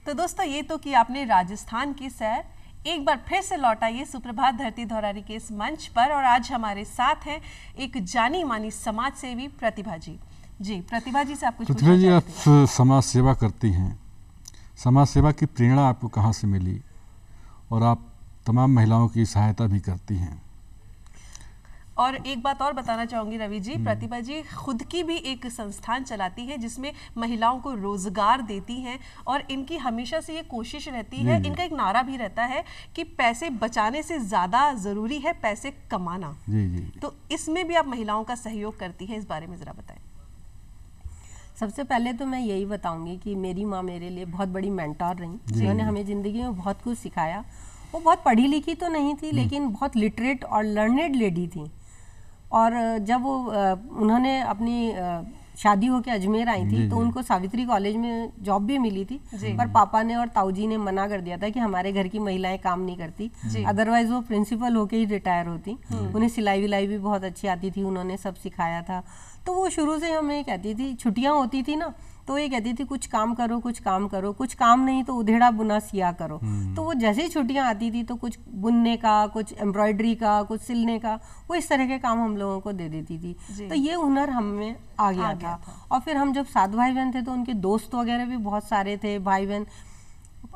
तो दोस्तों, ये तो कि आपने राजस्थान की सैर। एक बार फिर से लौट आइए सुप्रभात धरती धौरारी के इस मंच पर, और आज हमारे साथ हैं एक जानी मानी समाज सेवी प्रतिभा जी। जी प्रतिभा जी से आप कुछ प्रतिभा जी, आप समाज सेवा करती हैं। समाज सेवा की प्रेरणा आपको कहाँ से मिली, और आप तमाम महिलाओं की सहायता भी करती हैं। और एक बात और बताना चाहूँगी रवि जी, प्रतिभा जी खुद की भी एक संस्थान चलाती है जिसमें महिलाओं को रोजगार देती हैं, और इनकी हमेशा से ये कोशिश रहती है, इनका एक नारा भी रहता है कि पैसे बचाने से ज़्यादा ज़रूरी है पैसे कमाना। जी। तो इसमें भी आप महिलाओं का सहयोग करती हैं, इस बारे में ज़रा बताएं। सबसे पहले तो मैं यही बताऊंगी कि मेरी माँ मेरे लिए बहुत बड़ी मेंटोर रही, जिन्होंने हमें ज़िंदगी में बहुत कुछ सिखाया। वो बहुत पढ़ी लिखी तो नहीं थी, लेकिन बहुत लिटरेट और लर्नेड लेडी थी। और जब वो उन्होंने अपनी शादी होके अजमेर आई थी तो उनको सावित्री कॉलेज में जॉब भी मिली थी, पर पापा ने और ताऊजी ने मना कर दिया था कि हमारे घर की महिलाएं काम नहीं करती, अदरवाइज वो प्रिंसिपल होके ही रिटायर होती। उन्हें सिलाई विलाई भी बहुत अच्छी आती थी, उन्होंने सब सिखाया था। तो वो शुरू से हमें कहती थी, छुट्टियां होती थी ना तो ये कहती थी कुछ काम करो, कुछ काम करो, कुछ काम नहीं तो उधेड़ा बुना सिया करो। तो वो जैसे ही छुट्टियां आती थी तो कुछ बुनने का, कुछ एम्ब्रॉयडरी का, कुछ सिलने का, वो इस तरह के काम हम लोगों को दे देती थी। तो ये हुनर हमें आ गया था। और फिर हम जब 7 भाई बहन थे तो उनके दोस्त वगैरह भी बहुत सारे थे, भाई बहन,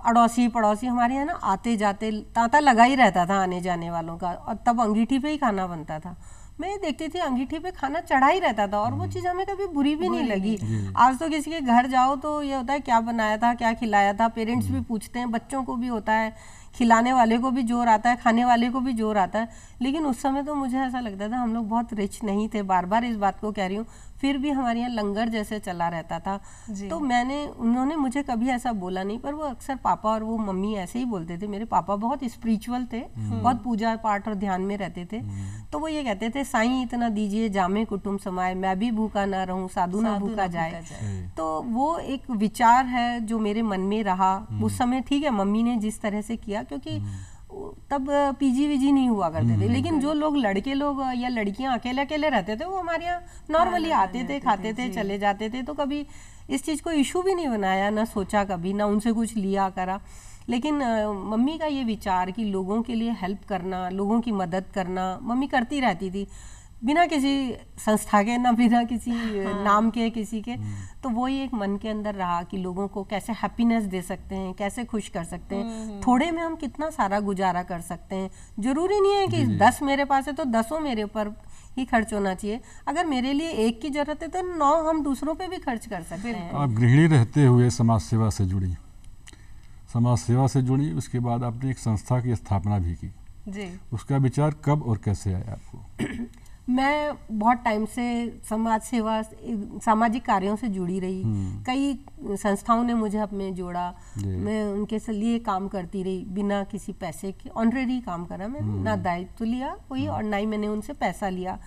अड़ोसी पड़ोसी हमारे यहाँ ना आते जाते तांता लगा ही रहता था आने जाने वालों का। और तब अंगीठी पे ही खाना बनता था। मैं देखती थी अंगीठी पे खाना चढ़ा ही रहता था और वो चीज़ हमें कभी बुरी भी नहीं लगी। आज तो किसी के घर जाओ तो ये होता है क्या बनाया था, क्या खिलाया था, पेरेंट्स भी पूछते हैं, बच्चों को भी होता है, खिलाने वाले को भी जोर आता है, खाने वाले को भी जोर आता है। लेकिन उस समय तो मुझे ऐसा लगता था हम लोग बहुत रिच नहीं थे, बार बार इस बात को कह रही हूँ, फिर भी हमारे यहाँ लंगर जैसे चला रहता था। तो उन्होंने मुझे कभी ऐसा बोला नहीं, पर वो अक्सर पापा और वो मम्मी ऐसे ही बोलते थे। मेरे पापा बहुत स्पिरिचुअल थे, बहुत पूजा पाठ और ध्यान में रहते थे। तो वो ये कहते थे, साईं इतना दीजिए जामे कुटुम समाए, मैं भी भूखा ना रहूं साधु ना भूखा जाए। तो वो एक विचार है जो मेरे मन में रहा उस समय। ठीक है, मम्मी ने जिस तरह से किया, क्योंकि तब पीजी वीजी नहीं हुआ करते थे, लेकिन जो लोग लड़के लोग या लड़कियां अकेले अकेले रहते थे वो हमारे यहाँ नॉर्मली आते थे, खाते थे, चले जाते थे। तो कभी इस चीज़ को इशू भी नहीं बनाया, ना सोचा कभी, ना उनसे कुछ लिया करा। लेकिन मम्मी का ये विचार कि लोगों के लिए हेल्प करना, लोगों की मदद करना, मम्मी करती रहती थी बिना किसी संस्था के, ना बिना किसी नाम के किसी के। तो वही एक मन के अंदर रहा कि लोगों को कैसे हैप्पीनेस दे सकते हैं, कैसे खुश कर सकते हैं। थोड़े में हम कितना सारा गुजारा कर सकते हैं। जरूरी नहीं है कि 10 मेरे पास है तो 10 मेरे ऊपर ही खर्च होना चाहिए। अगर मेरे लिए 1 की जरूरत है तो 9 हम दूसरों पे भी खर्च कर सकते हैं। आप गृहिणी रहते हुए समाज सेवा से जुड़ी, उसके बाद आपने एक संस्था की स्थापना भी की जी। उसका विचार कब और कैसे आया आपको? मैं बहुत टाइम से समाज सेवा, सामाजिक कार्यों से जुड़ी रही। कई संस्थाओं ने मुझे अपने जोड़ा, मैं उनके लिए काम करती रही बिना किसी पैसे के। ऑनरेरी काम करा मैंने, ना दायित्व लिया कोई और ना ही मैंने उनसे पैसा लिया।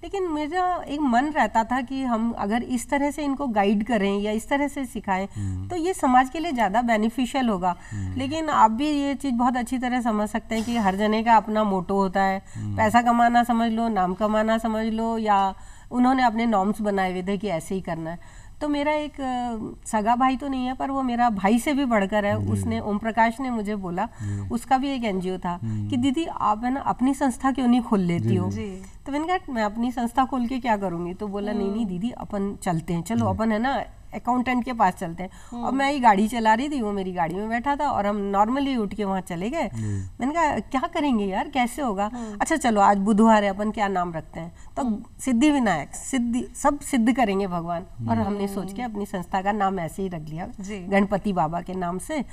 लेकिन मेरा एक मन रहता था कि हम अगर इस तरह से इनको गाइड करें या इस तरह से सिखाएं तो ये समाज के लिए ज़्यादा बेनिफिशियल होगा। लेकिन आप भी ये चीज़ बहुत अच्छी तरह समझ सकते हैं कि हर जने का अपना मोटो होता है। पैसा कमाना समझ लो, नाम कमाना समझ लो, या उन्होंने अपने नॉर्म्स बनाए हुए थे कि ऐसे ही करना है। तो मेरा एक सगा भाई तो नहीं है, पर वो मेरा भाई से भी बढ़कर है। उसने, ओम प्रकाश ने मुझे बोला, उसका भी एक एनजीओ था, कि दीदी आप है ना अपनी संस्था क्यों नहीं खोल लेती हो। तो मैंने कहा मैं अपनी संस्था खोल के क्या करूंगी। तो बोला नहीं दीदी अपन चलते हैं, चलो अपन है ना अकाउंटेंट के पास चलते हैं। और मैं ये गाड़ी चला रही थी, वो मेरी गाड़ी में बैठा था और हम नॉर्मली उठ के वहाँ चले गए। मैंने कहा क्या करेंगे यार, कैसे होगा। अच्छा चलो आज बुधवार है, अपन क्या नाम रखते हैं। तो सिद्धि विनायक, सिद्धि, सब सिद्ध करेंगे भगवान। और हमने सोच के अपनी संस्था का नाम ऐसे ही रख लिया, गणपति बाबा के नाम से।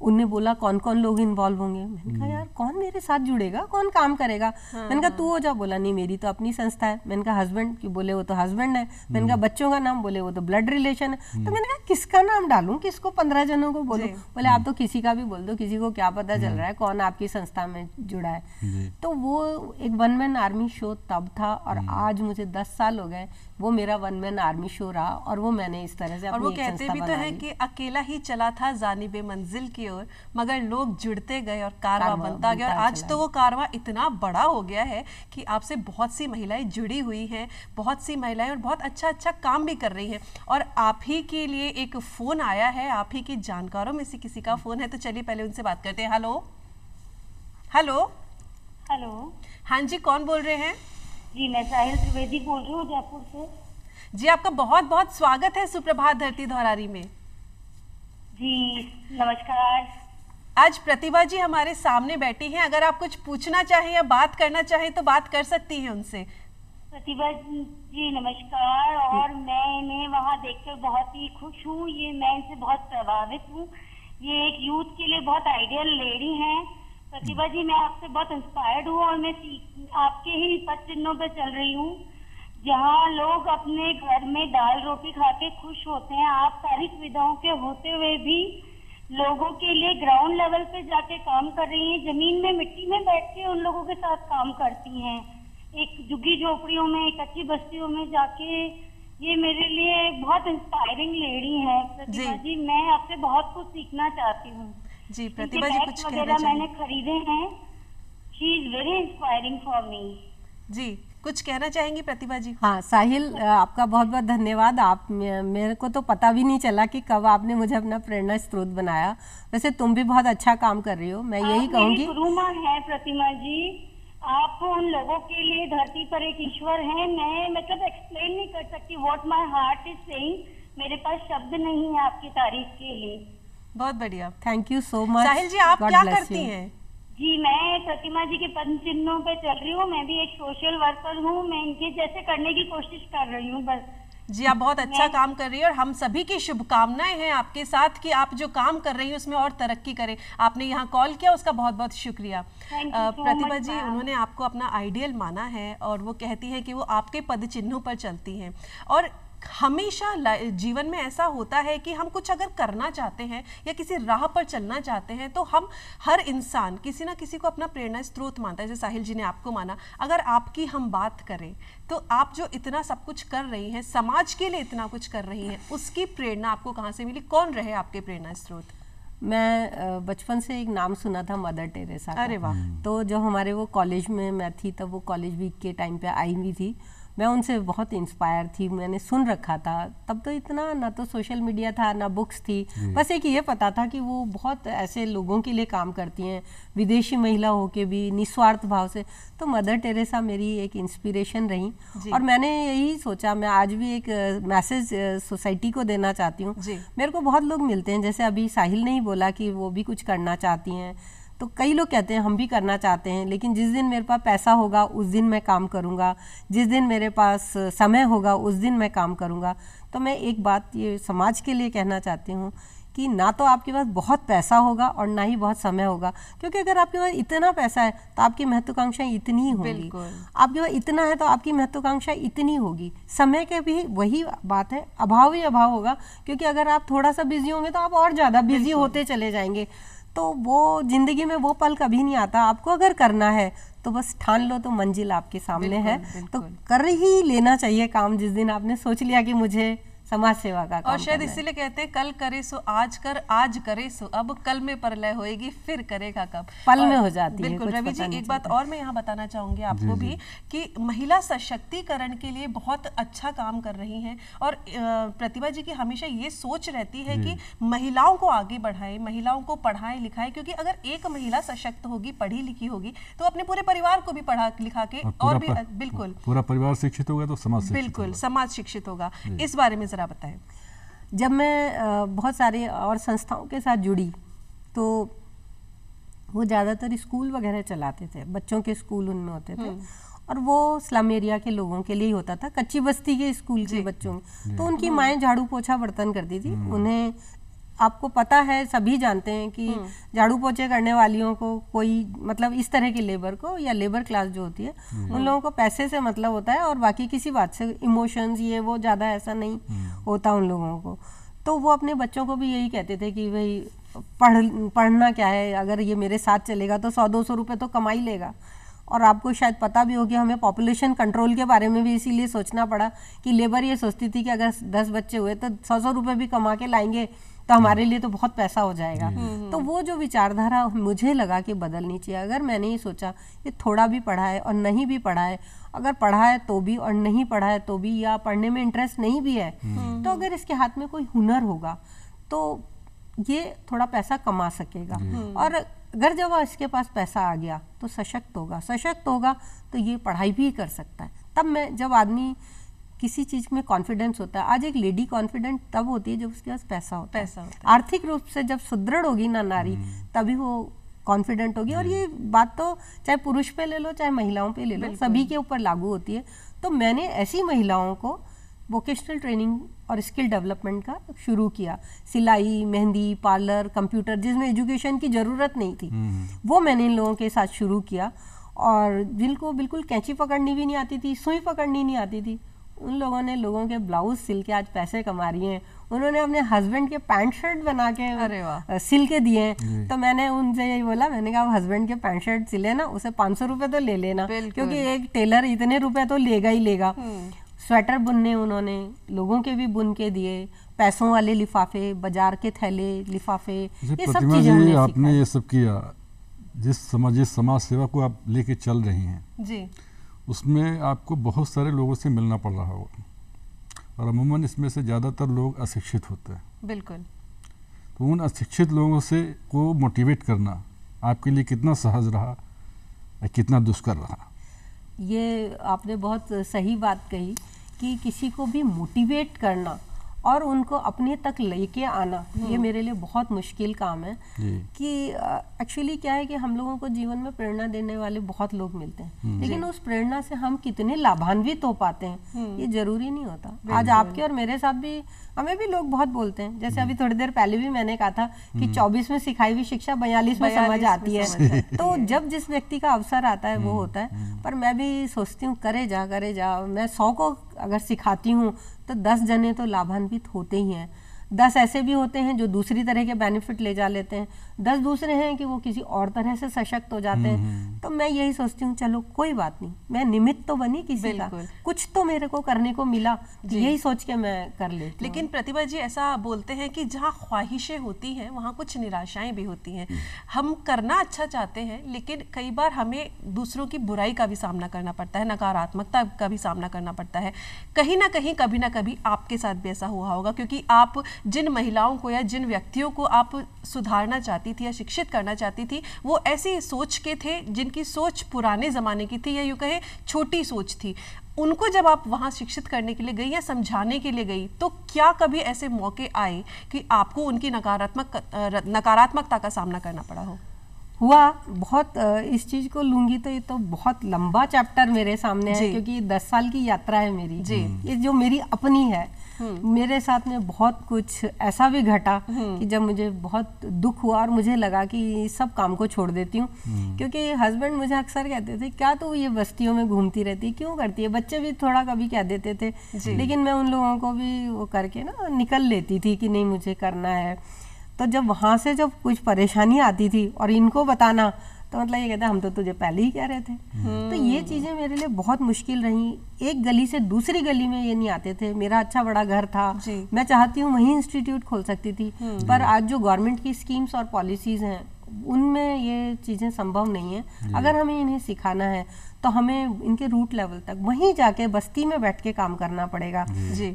उनने बोला कौन कौन लोग इन्वॉल्व होंगे। मैंने कहा यार कौन मेरे साथ जुड़ेगा, कौन काम करेगा। मैंने कहा तू हो जा। बोला नहीं मेरी तो अपनी संस्था है। मैंने कहा हस्बैंड की, बोले वो तो हस्बैंड है। मैंने कहा बच्चों का नाम, बोले वो तो ब्लड रिलेशन है। तो मैंने कहा किसका नाम डालूं, किसको 15 जनों को बोलूं। बोले आप तो किसी का भी बोल दो, किसी को क्या पता चल रहा है कौन आपकी संस्था में जुड़ा है। तो वो एक वन मैन आर्मी शो तब था और आज मुझे 10 साल हो गए वो मेरा वन मैन आर्मी शो रहा। और वो मैंने इस तरह से, और वो कहते भी तो है कि अकेला ही चला था जानिबे मंजिल की ओर, मगर लोग जुड़ते गए और कारवां बनता गया। और आज तो वो कारवां इतना बड़ा हो गया है कि आपसे बहुत सी महिलाएं जुड़ी हुई हैं, बहुत सी महिलाएं और बहुत अच्छा अच्छा काम भी कर रही हैं। और आप ही के लिए एक फोन आया है, आप ही की जानकारों में से किसी का फोन है, तो चलिए पहले उनसे बात करते हैं। हेलो हेलो हेलो, हाँ जी, कौन बोल रहे हैं? जी मैं साहिल त्रिवेदी बोल रही हूँ जयपुर से। जी आपका बहुत बहुत स्वागत है सुप्रभात धरती धौरारी में। जी नमस्कार। आज प्रतिभा जी हमारे सामने बैठी हैं, अगर आप कुछ पूछना चाहें या बात करना चाहें तो बात कर सकती हैं उनसे। प्रतिभा जी नमस्कार। और मैं इन्हें वहाँ देखकर बहुत ही खुश हूँ, ये मैं इनसे बहुत प्रभावित हूँ। ये एक यूथ के लिए बहुत आइडियल लेडी हैं। प्रतिभा जी मैं आपसे बहुत इंस्पायर्ड हूँ और मैं आपके ही पद चिन्हों पर चल रही हूँ। जहाँ लोग अपने घर में दाल रोटी खा के खुश होते हैं, आप सारी सुविधाओं के होते हुए भी लोगों के लिए ग्राउंड लेवल पे जाके काम कर रही हैं। जमीन में मिट्टी में बैठ के उन लोगों के साथ काम करती हैं। एक झुग्गी झोपड़ियों में, कच्ची बस्तियों में जाके ये मेरे लिए बहुत इंस्पायरिंग लेडी है प्रतिभा जी। मैं आपसे बहुत कुछ सीखना चाहती हूँ जी। प्रतिभा जी कुछ कहना वगैरह मैंने खरीदे हैं। She is very inspiring for me. जी कुछ कहना चाहेंगी प्रतिभा जी? हाँ साहिल, आपका बहुत बहुत धन्यवाद। आप मेरे को तो पता भी नहीं चला कि कब आपने मुझे अपना प्रेरणा स्रोत बनाया। वैसे तुम भी बहुत अच्छा काम कर रही हो। मैं यही कहूँगी, गुरु माँ है प्रतिमा जी। आप उन लोगों के लिए धरती पर एक ईश्वर है। मैं मतलब एक्सप्लेन नहीं कर सकती what my heart is saying. मेरे पास शब्द नहीं है आपकी तारीफ के लिए। बहुत बढ़िया, थैंक यू सो मच। साहिल जी आप क्या करती हैं? जी मैं प्रतिमा जी के पद्म चिन्हों पे चल रही हूँ। मैं भी एक सोशल वर्कर हूँ। मैं इनके जैसे करने की कोशिश कर रही हूँ बस। जी आप बहुत अच्छा काम कर रही है और हम सभी की शुभकामनाएं हैं आपके साथ कि आप जो काम कर रही हैं उसमें और तरक्की करें। आपने यहाँ कॉल किया उसका बहुत बहुत शुक्रिया। प्रतिभा जी उन्होंने आपको अपना आइडियल माना है और वो कहती है कि वो आपके पद चिन्हों पर चलती हैं। और हमेशा जीवन में ऐसा होता है कि हम कुछ अगर करना चाहते हैं या किसी राह पर चलना चाहते हैं तो हम हर इंसान किसी ना किसी को अपना प्रेरणा स्रोत मानता है। जैसे साहिल जी ने आपको माना। अगर आपकी हम बात करें तो आप जो इतना सब कुछ कर रही हैं, समाज के लिए इतना कुछ कर रही हैं, उसकी प्रेरणा आपको कहाँ से मिली? कौन रहे आपके प्रेरणा स्रोत? मैं बचपन से एक नाम सुना था मदर टेरेसा का। अरे वाह। तो जब हमारे वो कॉलेज में मैं थी तब वो कॉलेज वीक के टाइम पे आई हुई थी। मैं उनसे बहुत इंस्पायर थी। मैंने सुन रखा था। तब तो इतना ना तो सोशल मीडिया था ना बुक्स थी। बस एक ये पता था कि वो बहुत ऐसे लोगों के लिए काम करती हैं, विदेशी महिला होके भी निस्वार्थ भाव से। तो मदर टेरेसा मेरी एक इंस्पिरेशन रही और मैंने यही सोचा मैं आज भी एक मैसेज सोसाइटी को देना चाहती हूँ। मेरे को बहुत लोग मिलते हैं, जैसे अभी साहिल ने ही बोला कि वो भी कुछ करना चाहती हैं। तो कई लोग कहते हैं हम भी करना चाहते हैं, लेकिन जिस दिन मेरे पास पैसा होगा उस दिन मैं काम करूंगा, जिस दिन मेरे पास समय होगा उस दिन मैं काम करूंगा। तो मैं एक बात ये समाज के लिए कहना चाहती हूँ कि ना तो आपके पास बहुत पैसा होगा और ना ही बहुत समय होगा, क्योंकि अगर आपके पास इतना पैसा है तो आपकी महत्वाकांक्षाएं इतनी ही होंगी। आपके पास इतना है तो आपकी महत्वाकांक्षा इतनी होगी। समय के भी वही बात है, अभाव ही अभाव होगा, क्योंकि अगर आप थोड़ा सा बिजी होंगे तो आप और ज़्यादा बिजी होते चले जाएंगे। तो वो जिंदगी में वो पल कभी नहीं आता। आपको अगर करना है तो बस ठान लो तो मंजिल आपके सामने है। तो कर ही लेना चाहिए काम जिस दिन आपने सोच लिया कि मुझे समाज सेवा का काम। और शायद इसीलिए कहते हैं कल करे सो आज कर, आज करे सो अब, कल में परलय होएगी फिर करेगा कब। पल में हो जाती है। बिल्कुल रवि जी, एक बात और मैं यहाँ बताना चाहूंगी आपको भी कि महिला सशक्तिकरण के लिए बहुत अच्छा काम कर रही हैं। और प्रतिभा जी की हमेशा ये सोच रहती है कि महिलाओं को आगे बढ़ाए, महिलाओं को पढ़ाए लिखाए, क्योंकि अगर एक महिला सशक्त होगी, पढ़ी लिखी होगी तो अपने पूरे परिवार को भी पढ़ा लिखा के और भी बिल्कुल पूरा परिवार शिक्षित होगा तो समाज बिल्कुल समाज शिक्षित होगा। इस बारे में बताएं। जब मैं बहुत सारे और संस्थाओं के साथ जुड़ी तो वो ज़्यादातर स्कूल वगैरह चलाते थे, बच्चों के स्कूल उनमें होते थे और वो स्लम एरिया के लोगों के लिए ही होता था, कच्ची बस्ती के स्कूल के बच्चों। तो उनकी माएँ झाड़ू पोछा बर्तन करती थी। उन्हें आपको पता है, सभी जानते हैं कि झाड़ू पोछे करने वालियों को कोई मतलब इस तरह की लेबर को या लेबर क्लास जो होती है उन लोगों को पैसे से मतलब होता है और बाकी किसी बात से इमोशंस ये वो ज़्यादा ऐसा नहीं होता उन लोगों को। तो वो अपने बच्चों को भी यही कहते थे कि भाई पढ़ना क्या है, अगर ये मेरे साथ चलेगा तो 100-200 रुपये तो कमा ही लेगा। और आपको शायद पता भी हो कि हमें पॉपुलेशन कंट्रोल के बारे में भी इसीलिए सोचना पड़ा कि लेबर ये सोचती थी कि अगर 10 बच्चे हुए तो 100-100 रुपये भी कमा के लाएंगे तो हमारे लिए तो बहुत पैसा हो जाएगा। तो वो जो विचारधारा मुझे लगा कि बदलनी चाहिए। अगर मैंने ये सोचा कि थोड़ा भी पढ़ा है और नहीं भी पढ़ा है, अगर पढ़ा है तो भी और नहीं पढ़ा है तो भी, या पढ़ने में इंटरेस्ट नहीं भी है, तो अगर इसके हाथ में कोई हुनर होगा तो ये थोड़ा पैसा कमा सकेगा। और अगर जब इसके पास पैसा आ गया तो सशक्त होगा तो ये पढ़ाई भी कर सकता है। तब मैं जब आदमी किसी चीज में कॉन्फिडेंस होता है, आज एक लेडी कॉन्फिडेंट तब होती है जब उसके पास पैसा होता है। आर्थिक रूप से जब सुदृढ़ होगी ना नारी, तभी वो कॉन्फिडेंट होगी। और ये बात तो चाहे पुरुष पे ले लो चाहे महिलाओं पे ले लो, सभी के ऊपर लागू होती है। तो मैंने ऐसी महिलाओं को वोकेशनल ट्रेनिंग और स्किल डेवलपमेंट का शुरू किया। सिलाई, मेहंदी, पार्लर, कंप्यूटर, जिसमें एजुकेशन की ज़रूरत नहीं थी, वो मैंने इन लोगों के साथ शुरू किया। और जिनको बिल्कुल कैंची पकड़नी भी नहीं आती थी, सुई पकड़नी नहीं आती थी, उन लोगों ने लोगों के ब्लाउज सिल के आज पैसे कमा रही हैं। उन्होंने अपने हस्बैंड के पैंट शर्ट बना के सिल के दिए हैं। तो मैंने उनसे यही बोला, मैंने कहा हस्बैंड के पैंट शर्ट सिले ना, उसे 500 रुपये तो ले लेना, क्योंकि एक टेलर इतने रुपए तो लेगा ही लेगा। स्वेटर बुनने उन्होंने लोगों के भी बुन के दिए, पैसों वाले लिफाफे, बाजार के थैले, लिफाफे, ये सब चीजें उन्हें आपने ये सब किया। जिस समाज सेवा को आप लेके चल रही हैं जी, उसमें आपको बहुत सारे लोगों से मिलना पड़ रहा होगा, और अमूमन इसमें से ज़्यादातर लोग अशिक्षित होते हैं। बिल्कुल। तो उन अशिक्षित लोगों से को मोटिवेट करना आपके लिए कितना सहज रहा या कितना दुष्कर रहा? ये आपने बहुत सही बात कही कि किसी को भी मोटिवेट करना और उनको अपने तक लेके आना, ये मेरे लिए बहुत मुश्किल काम है। कि एक्चुअली क्या है कि हम लोगों को जीवन में प्रेरणा देने वाले बहुत लोग मिलते हैं, लेकिन उस प्रेरणा से हम कितने लाभान्वित हो पाते हैं ये जरूरी नहीं होता। आज आपके और मेरे साथ भी, हमें भी लोग बहुत बोलते हैं, जैसे अभी थोड़ी देर पहले भी मैंने कहा था कि 24 में सिखाई हुई शिक्षा 42 में समझ आती है। तो जब जिस व्यक्ति का अवसर आता है वो होता है। पर मैं भी सोचती हूँ करे जा, मैं 100 को अगर सिखाती हूँ तो 10 जने तो लाभान्वित होते ही हैं। 10 ऐसे भी होते हैं जो दूसरी तरह के बेनिफिट ले जा लेते हैं, 10 दूसरे हैं कि वो किसी और तरह से सशक्त हो जाते हैं। तो मैं यही सोचती हूँ चलो कोई बात नहीं, मैं निमित्त तो बनी किसी का, कुछ तो मेरे को करने को मिला, यही सोच के मैं कर लेती हूँ। लेकिन प्रतिभा जी ऐसा बोलते हैं कि जहाँ ख्वाहिशें होती हैं वहाँ कुछ निराशाएं भी होती हैं। हम करना अच्छा चाहते हैं लेकिन कई बार हमें दूसरों की बुराई का भी सामना करना पड़ता है, नकारात्मकता का भी सामना करना पड़ता है। कहीं ना कहीं कभी ना कभी आपके साथ भी ऐसा हुआ होगा, क्योंकि आप जिन महिलाओं को या जिन व्यक्तियों को आप सुधारना चाहती थी या शिक्षित करना चाहती थी वो ऐसी सोच के थे जिनकी सोच पुराने ज़माने की थी या यूँ कहें छोटी सोच थी। उनको जब आप वहाँ शिक्षित करने के लिए गई या समझाने के लिए गई तो क्या कभी ऐसे मौके आए कि आपको उनकी नकारात्मकता का सामना करना पड़ा हो? हुआ बहुत। इस चीज़ को लूँगी तो ये तो बहुत लंबा चैप्टर मेरे सामने है, क्योंकि 10 साल की यात्रा है मेरी जी। ये जो मेरी अपनी है, मेरे साथ में बहुत कुछ ऐसा भी घटा कि जब मुझे बहुत दुख हुआ और मुझे लगा कि सब काम को छोड़ देती हूँ। क्योंकि हस्बैंड मुझे अक्सर कहते थे क्या तो ये बस्तियों में घूमती रहती, क्यों करती है, बच्चे भी थोड़ा कभी कह देते थे, लेकिन मैं उन लोगों को भी वो करके ना निकल लेती थी कि नहीं मुझे करना है। तो जब वहाँ से जब कुछ परेशानी आती थी और इनको बताना तो मतलब ये कहते हम तो तुझे पहले ही कह रहे थे। तो ये चीज़ें मेरे लिए बहुत मुश्किल रही। एक गली से दूसरी गली में ये नहीं आते थे। मेरा अच्छा बड़ा घर था, मैं चाहती हूँ वहीं इंस्टीट्यूट खोल सकती थी, पर आज जो गवर्नमेंट की स्कीम्स और पॉलिसीज़ हैं उनमें ये चीज़ें संभव नहीं है। अगर हमें इन्हें सिखाना है तो हमें इनके रूट लेवल तक वहीं जाके बस्ती में बैठ के काम करना पड़ेगा।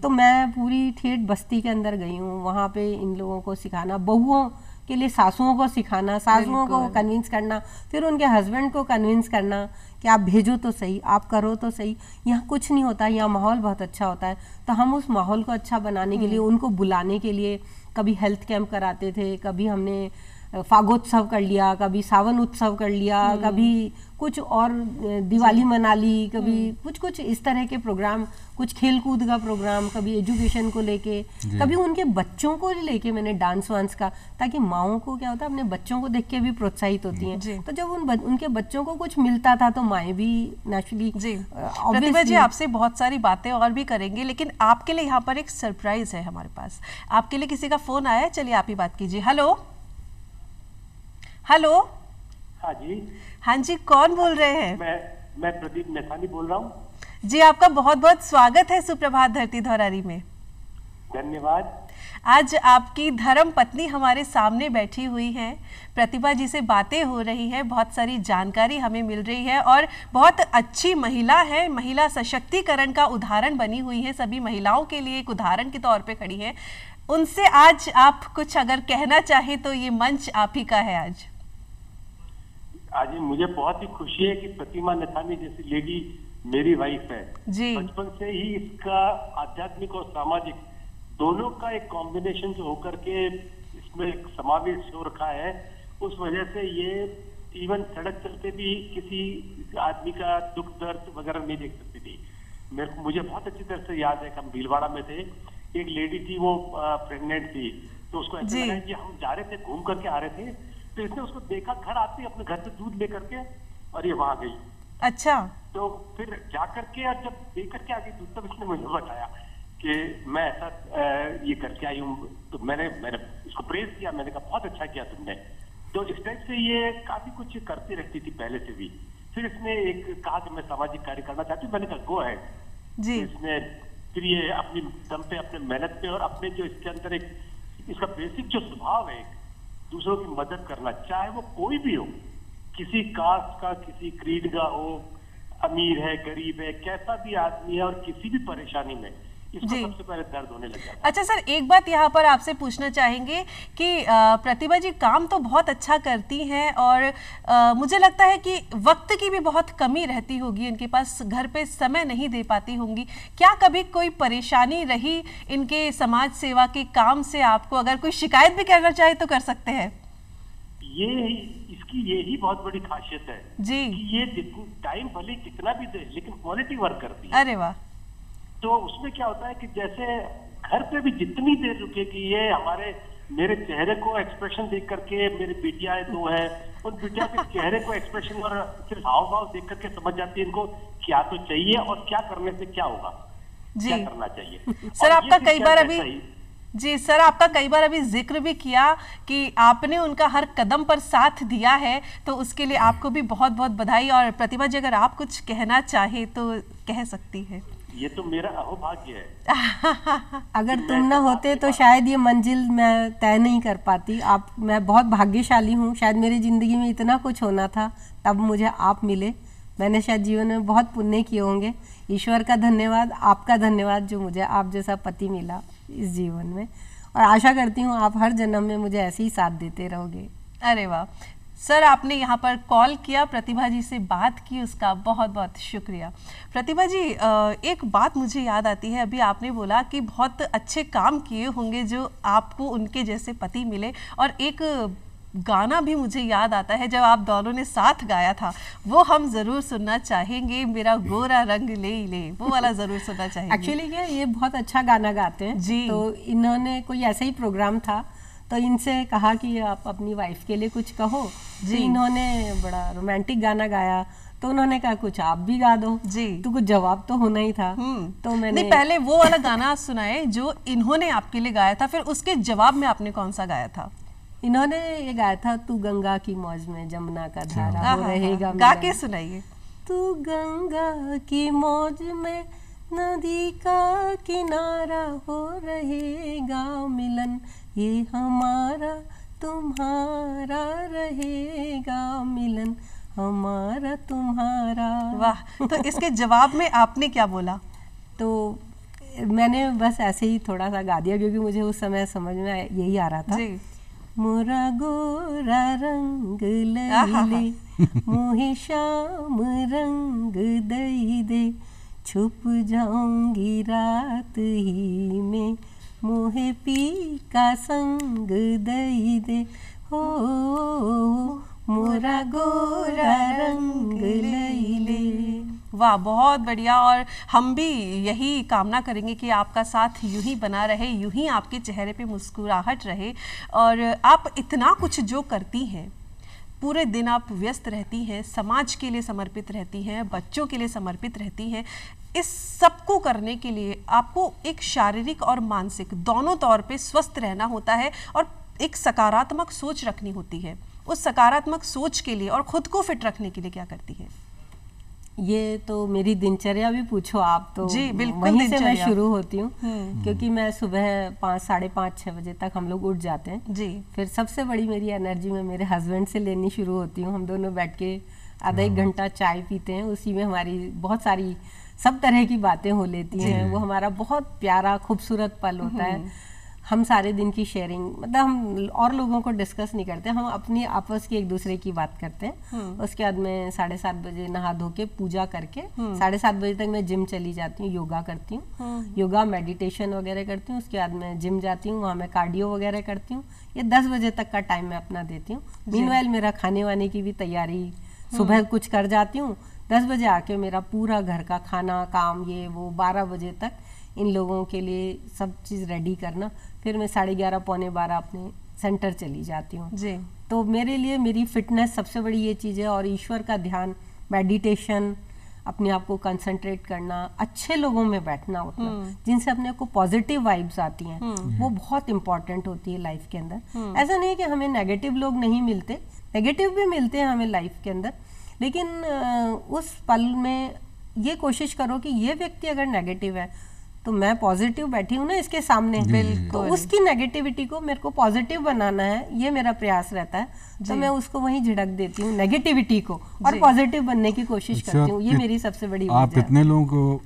तो मैं पूरी ठेठ बस्ती के अंदर गई हूँ, वहाँ पे इन लोगों को सिखाना, बहुओं के लिए सासुओं को सिखाना, सासुओं को कन्विंस करना, फिर उनके हस्बैंड को कन्विंस करना कि आप भेजो तो सही, आप करो तो सही। यहाँ कुछ नहीं होता, यहाँ माहौल बहुत अच्छा होता है। तो हम उस माहौल को अच्छा बनाने के लिए, उनको बुलाने के लिए कभी हेल्थ कैंप कराते थे, कभी हमने फागोत्सव कर लिया, कभी सावन उत्सव कर लिया, कभी कुछ और दिवाली मना ली, कभी कुछ इस तरह के प्रोग्राम, कुछ खेल कूद का प्रोग्राम, कभी एजुकेशन को लेके, कभी उनके बच्चों को लेके मैंने डांस वांस का, ताकि माओं को क्या होता है अपने बच्चों को देख के भी प्रोत्साहित होती हैं। तो जब उनके बच्चों को कुछ मिलता था तो माएँ भी नेचुरली। प्रतिभा जी आपसे बहुत सारी बातें और भी करेंगे, लेकिन आपके लिए यहाँ पर एक सरप्राइज है हमारे पास। आपके लिए किसी का फोन आया है, चलिए आप ही बात कीजिए। Hello hello. हाँ जी। हाँ जी, कौन बोल रहे हैं? मैं प्रदीप नेथानी बोल रहा हूँ जी। आपका बहुत बहुत स्वागत है सुप्रभात धरती धौरारी में। धन्यवाद। आज आपकी धर्म पत्नी हमारे सामने बैठी हुई हैं, प्रतिभा जी से बातें हो रही है, बहुत सारी जानकारी हमें मिल रही है और बहुत अच्छी महिला है, महिला सशक्तिकरण का उदाहरण बनी हुई है, सभी महिलाओं के लिए एक उदाहरण के तौर पे खड़ी है। उनसे आज आप कुछ अगर कहना चाहें तो ये मंच आप ही का है। आज मुझे बहुत ही खुशी है कि प्रतिमा नेथानी जैसी लेडी मेरी वाइफ है जी। बचपन से ही इसका आध्यात्मिक और सामाजिक दोनों का एक कॉम्बिनेशन जो होकर के इसमें एक समावेश हो रखा है, उस वजह से ये इवन सड़क चलते भी किसी आदमी का दुख दर्द वगैरह नहीं देख सकती थी। मुझे बहुत अच्छी तरह से याद है कि हम भीलवाड़ा में थे, एक लेडी थी वो प्रेग्नेंट थी, तो उसको ऐसा लगा कि हम जा रहे थे, घूम करके आ रहे थे, तो इसने उसको देखा घर आते अपने घर से दूध लेकर के और ये वहां गई। अच्छा। तो फिर जाकर के और जब देख करके आ गई दूध, तब इसने मुझे बताया कि मैं ऐसा ये करके आई हूँ। तो मैंने इसको प्रेज किया, मैंने कहा बहुत अच्छा किया तुमने। तो इस टाइप से ये काफी कुछ करती रहती थी पहले से भी। फिर इसने एक कहा कि मैं सामाजिक कार्य करना चाहती हूँ, मैंने कहा गो है। जी। इसमें फिर ये अपनी दम पे, अपने मेहनत पे और अपने जो इसके अंदर एक इसका बेसिक जो स्वभाव है, दूसरों की मदद करना, चाहे वो कोई भी हो, किसी कास्ट का, किसी क्रीड का हो, अमीर है, गरीब है, कैसा भी आदमी है, और किसी भी परेशानी में इसको सबसे पहले दर्द होने लग जाता है। अच्छा सर, एक बात यहाँ पर आपसे पूछना चाहेंगे कि प्रतिभा जी काम तो बहुत अच्छा करती हैं और मुझे लगता है कि वक्त की भी बहुत कमी रहती होगी, इनके पास घर पे समय नहीं दे पाती होंगी। क्या कभी कोई परेशानी रही इनके समाज सेवा के काम से? आपको अगर कोई शिकायत भी करना चाहे तो कर सकते हैं। इसकी यही बहुत बड़ी खासियत है जी कि ये टाइम भले कितना भी दे, लेकिन क्वालिटी वर्क करती है। अरे वाह। तो उसमें क्या होता है कि जैसे घर पे भी जितनी देर रुकेगी, ये मेरे चेहरे को एक्सप्रेशन देख करके, मेरी बिटिया दो है, उन बिटिया के चेहरे को एक्सप्रेशन और सिर्फ हाव भाव देख करके समझ जाती है इनको क्या तो चाहिए और क्या करने से क्या होगा, क्या करना चाहिए। सर आपका कई बार अभी जी सर आपका कई बार अभी जिक्र भी किया कि आपने उनका हर कदम पर साथ दिया है, तो उसके लिए आपको भी बहुत बहुत बधाई। और प्रतिभा जी अगर आप कुछ कहना चाहे तो कह सकती है। ये तो मेरा अहोभाग्य है। अगर तुम ना होते तो शायद ये मंजिल मैं तय नहीं कर पाती। मैं बहुत भाग्यशाली हूँ, शायद मेरी ज़िंदगी में इतना कुछ होना था तब मुझे आप मिले। मैंने शायद जीवन में बहुत पुण्य किए होंगे। ईश्वर का धन्यवाद, आपका धन्यवाद जो मुझे आप जैसा पति मिला इस जीवन में, और आशा करती हूँ आप हर जन्म में मुझे ऐसे ही साथ देते रहोगे। अरे वाह सर, आपने यहाँ पर कॉल किया, प्रतिभा जी से बात की, उसका बहुत बहुत शुक्रिया। प्रतिभा जी एक बात मुझे याद आती है, अभी आपने बोला कि बहुत अच्छे काम किए होंगे जो आपको उनके जैसे पति मिले, और एक गाना भी मुझे याद आता है जब आप दोनों ने साथ गाया था, वो हम जरूर सुनना चाहेंगे। मेरा गोरा रंग ले ले, वो वाला जरूर सुनना चाहेंगे। एक्चुअली क्या ये बहुत अच्छा गाना गाते हैं जी। तो इन्होंने कोई ऐसा ही प्रोग्राम था तो इनसे कहा कि आप अपनी वाइफ के लिए कुछ कहो जी। तो इन्होंने बड़ा रोमांटिक गाना गाया, तो उन्होंने कहा कुछ आप भी गा दो जी। तो कुछ जवाब तो होना ही था। तो मैंने नहीं, पहले वो वाला गाना सुनाए जो इन्होंने आपके लिए गाया था, फिर उसके जवाब में आपने कौन सा गाया था? इन्होंने ये गाया था, तू गंगा की मौज में जमुना का धारा हो रहेगा। गा के सुनाइए। तू गंगा की मौज में नदी का किनारा हो रहेगा मिलन, ये हमारा तुम्हारा रहेगा मिलन, हमारा तुम्हारा। वाह। तो इसके जवाब में आपने क्या बोला? तो मैंने बस ऐसे ही थोड़ा सा गा दिया क्योंकि मुझे उस समय समझ में यही आ रहा था जी। मोरा गोरा रंग लैले मोहे शाम रंग दई दे, छुप जाऊंगी रात ही में मोहे पी का संग दई दे, हो मोरा गोरा रंग लैले। वाह, बहुत बढ़िया। और हम भी यही कामना करेंगे कि आपका साथ यूं ही बना रहे, यूं ही आपके चेहरे पे मुस्कुराहट रहे। और आप इतना कुछ जो करती हैं, पूरे दिन आप व्यस्त रहती हैं, समाज के लिए समर्पित रहती हैं, बच्चों के लिए समर्पित रहती हैं। इस सब को करने के लिए आपको एक शारीरिक और मानसिक दोनों तौर पे स्वस्थ रहना होता है और एक सकारात्मक सोच रखनी होती है। उस सकारात्मक सोच के लिए और खुद को फिट रखने के लिए क्या करती है? ये तो मेरी दिनचर्या भी पूछो आप तो जी बिल्कुल, वहीं से मैं शुरू होती हूँ क्योंकि मैं सुबह 5, साढ़े 5, 6 बजे तक हम लोग उठ जाते हैं जी। फिर सबसे बड़ी मेरी एनर्जी मैं मेरे हस्बैंड से लेनी शुरू होती हूँ। हम दोनों बैठ के आधा 1 घंटा चाय पीते हैं, उसी में हमारी बहुत सारी सब तरह की बातें हो लेती हैं। वो हमारा बहुत प्यारा खूबसूरत पल होता है। हम सारे दिन की शेयरिंग, मतलब हम और लोगों को डिस्कस नहीं करते, हम अपनी आपस की एक दूसरे की बात करते हैं। उसके बाद मैं 7:30 बजे नहा धो के पूजा करके 7:30 बजे तक मैं जिम चली जाती हूँ, योगा करती हूँ, योगा मेडिटेशन वगैरह करती हूँ। उसके बाद मैं जिम जाती हूँ, वहाँ मैं कार्डियो वगैरह करती हूँ। ये 10 बजे तक का टाइम मैं अपना देती हूँ। मीनवाइल मेरा खाने वाने की भी तैयारी सुबह कुछ कर जाती हूँ। 10 बजे आके मेरा पूरा घर का खाना काम ये वो 12 बजे तक इन लोगों के लिए सब चीज़ रेडी करना। फिर मैं 11:30 पौने 12 अपने सेंटर चली जाती हूँ जी। तो मेरे लिए मेरी फिटनेस सबसे बड़ी ये चीज़ है, और ईश्वर का ध्यान, मेडिटेशन, अपने आप को कंसंट्रेट करना, अच्छे लोगों में बैठना उठना जिनसे अपने को पॉजिटिव वाइब्स आती हैं, वो बहुत इंपॉर्टेंट होती है लाइफ के अंदर। ऐसा नहीं है कि हमें नेगेटिव लोग नहीं मिलते, नेगेटिव भी मिलते हैं हमें लाइफ के अंदर, लेकिन उस पल में ये कोशिश करो कि ये व्यक्ति अगर नेगेटिव है तो मैं पॉजिटिव बैठी हूँ ना इसके सामने, तो उसकी नेगेटिविटी को मेरे को पॉजिटिव बनाना है, ये मेरा प्रयास रहता है। तो मैं उसको वहीं झिड़क देती हूँ नेगेटिविटी को और पॉजिटिव बनने की कोशिश करती हूँ। ये मेरी सबसे बड़ी वजह है। आप कितने लोगों को